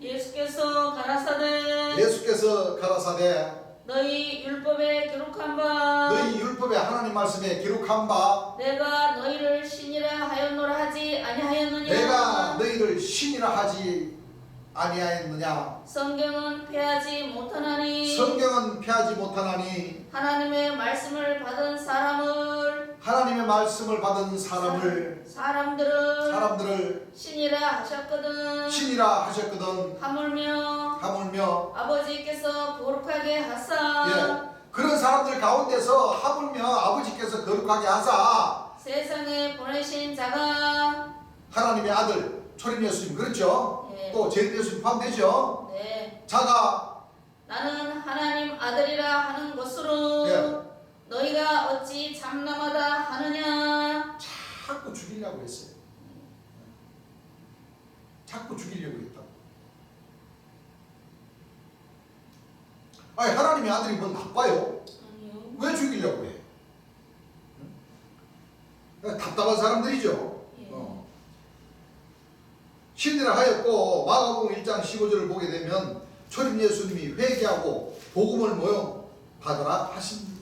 예수께서 가라사대 예수께서 가라사대 너희 율법에 기록한 바 너희 율법에 하나님 말씀에 기록한 바 내가 너희를 신이라 하였노라 하지 아니하였느냐. 내가 너희를 신이라 하지 아니하였느냐. 성경은 폐하지 못하나니 성경은 폐하지 못하나니 하나님의 말씀을 받은 사람을 하나님의 말씀을 받은 사람들을 신이라 하셨거든. 신이라 하셨거든. 하물며 아버지께서 거룩하게 하사 예, 그런 사람들 가운데서 하물며 아버지께서 거룩하게 하사 세상에 보내신 자가 하나님의 아들 초림 예수님 그렇죠? 예. 또 제일 예수님 포함되죠? 네. 자가 나는 하나님 아들이라 하는 것으로 예. 너희가 어찌 참남하다 하느냐. 자꾸 죽이려고 했어요. 자꾸 죽이려고 했다고. 아니 하나님의 아들이 뭐 나빠요? 아니요. 왜 죽이려고 해? 답답한 사람들이죠. 예. 신이라 하였고 마가복음 1장 15절을 보게 되면 초림 예수님이 회개하고 복음을 모여 받으라 하신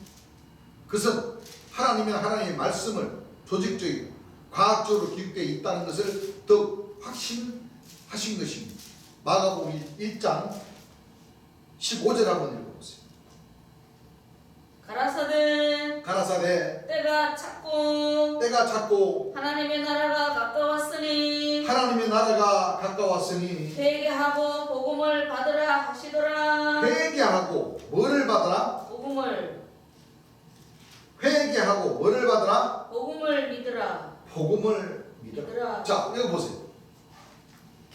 그것은 하나님의 말씀을 조직적이고 과학적으로 기록되어 있다는 것을 더욱 확신하신 것입니다. 마가복음 1장 15절 한번 읽어보세요. 가라사대 때가 찼고 하나님의 나라가 가까웠으니 회개하고 복음을 받으라 하시더라. 회개하고 뭐를 받으라? 회개하고 뭐를 받으라? 복음을 믿으라. 복음을 믿으라. 자, 이거 보세요.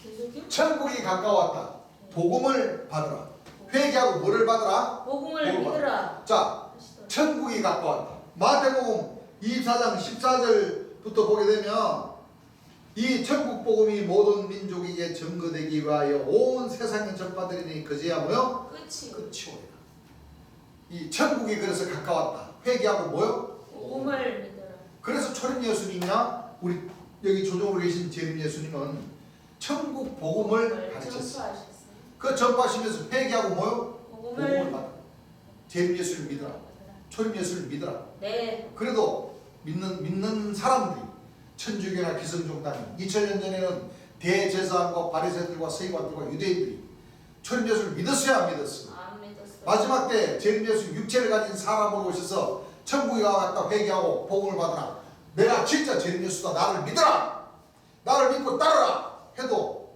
계속요? 천국이 가까웠다. 복음을 받으라. 회개하고 뭐를 받으라? 복음을 믿으라. 자, 하시더라. 천국이 가까웠다. 마태복음 24장 14절부터 보게 되면 이 천국 복음이 모든 민족에게 증거되기 위하여 온 세상에 전파되리니 그제야 뭐요? 끝이 오리라. 이 천국이 그래서 가까웠다. 회개하고 뭐요? 복음을 믿으라. 그래서 초림 예수님이나 우리 여기 조종으로 계신 재림 예수님은 천국 복음을 가르쳤어요. 그 전파하시면서 회개하고 뭐요? 복음을 받아. 재림 예수를 믿으라. 초림 예수를 믿으라. 네. 그래도 믿는 사람들이 천주교나 기성종단이 2000년 전에는 대제사장과 바리새인들과 서기관들과 유대인들이 초림 예수를 믿었어요, 안 믿었어요? 안 믿었어요. 마지막 때 재림 예수 육체를 가진 사람으로 오셔서 천국에 가서 회개하고 복음을 받으라. 내가 진짜 재림 예수다. 나를 믿어라. 나를 믿고 따르라. 해도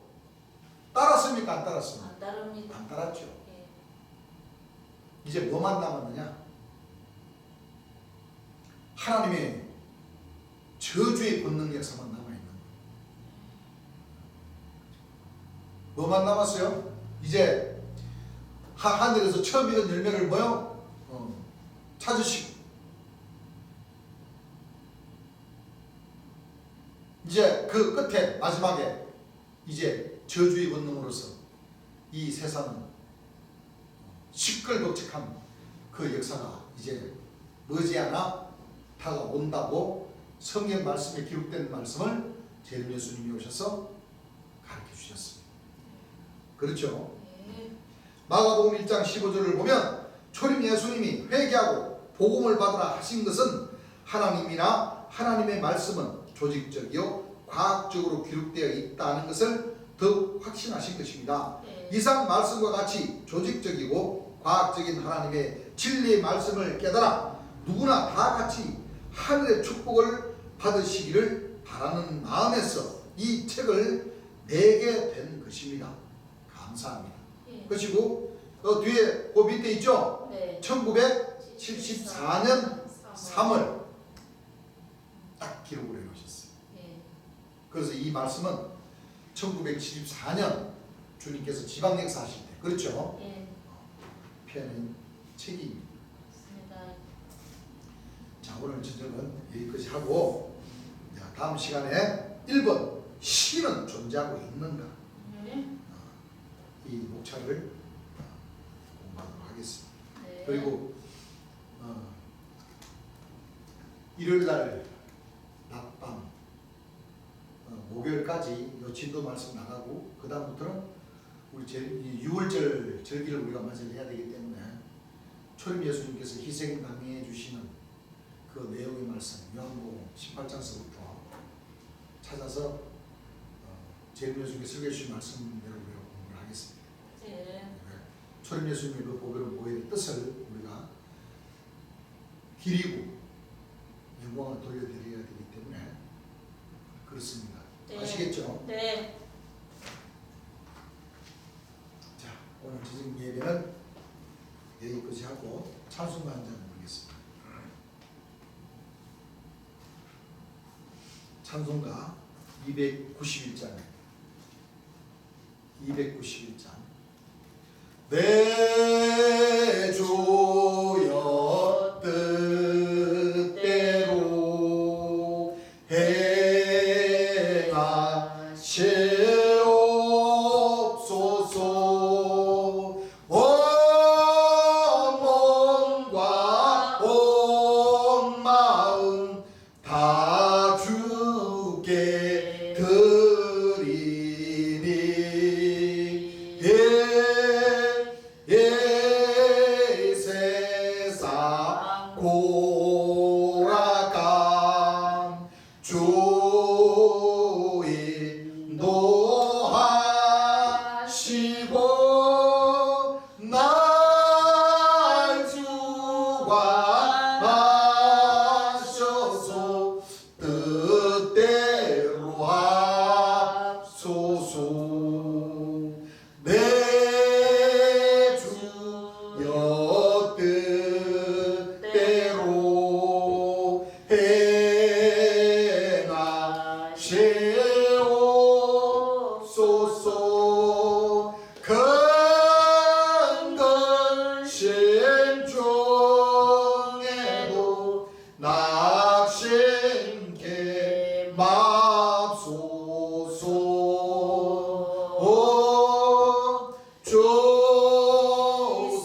따랐습니까? 안 따랐습니까? 안 따릅니다. 안 따랐죠. 예. 이제 뭐만 남았느냐? 하나님의 저주의 권능 역사만 남아있는 거예요. 뭐만 남았어요? 이제 하늘에서 처음 익은 열매를 뭐요? 찾으시고 이제 그 끝에 마지막에 이제 저주의 권능으로서 이 세상은 시끌벅적한 그 역사가 이제 머지않아 다가온다고 성경 말씀에 기록된 말씀을 재림 예수님이 오셔서 가르쳐 주셨습니다. 그렇죠? 예. 마가복음 1장 15절을 보면 초림 예수님이 회개하고 복음을 받으라 하신 것은 하나님이나 하나님의 말씀은 조직적이요 과학적으로 기록되어 있다는 것을 더 확신하신 것입니다. 네. 이상 말씀과 같이 조직적이고 과학적인 하나님의 진리의 말씀을 깨달아 누구나 다 같이 하늘의 축복을 받으시기를 바라는 마음에서 이 책을 내게 된 것입니다. 감사합니다. 예. 그리고 뒤에 그 밑에 있죠? 네. 1974년 3월 딱 기록을 해놓으셨어요. 예. 그래서 이 말씀은 1974년 주님께서 지방 역사하실 때 그렇죠? 예. 펴낸 책입니다. 맞습니다. 자, 오늘 저녁은 여기까지 하고 다음 시간에 1번 신은 존재하고 있는가 네. 이 목차를 공부하도록 하겠습니다. 네. 그리고 일요일날 낮밤 목요일까지 요 진도 말씀 나가고 그 다음부터는 우리 6월절 절기를 우리가 맞이해야 되기 때문에 초림 예수님께서 희생 강행해 주시는 그 내용의 말씀 요한복음 18장서부터 찾아서 초림 예수님께 설교해 주신 말씀대로 우리가 공부를 하겠습니다. 네. 초림 예수님의 그 보배로운 보혈의 뜻을 우리가 기리고 영광을 돌려드려야 되기 때문에 그렇습니다. 네. 아시겠죠? 네. 자, 오늘 지금 예배는 여기까지 하고 찬송가 한 잔 부르겠습니다. 찬송가 291장 291장 내 주여 뜻대로 행하시옵소서 온 몸과 온 마음 다 주께 드리니 세상 고락한 주 인도하시고 날 주관하셔서 뜻대로 하소서 내 주여 뜻대로 행하시옵소서 큰 근심 중에도 낙심케 맙소서 주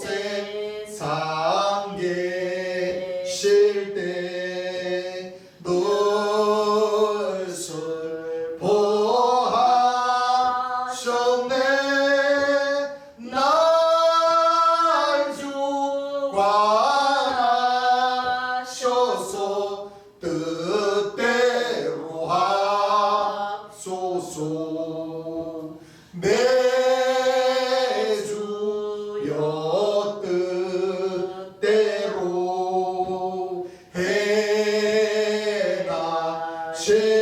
세상 계실 때 늘 슬퍼하셨네 날 주관하셔서 뜻대로 하소서 내 주여 뜻대로 행하시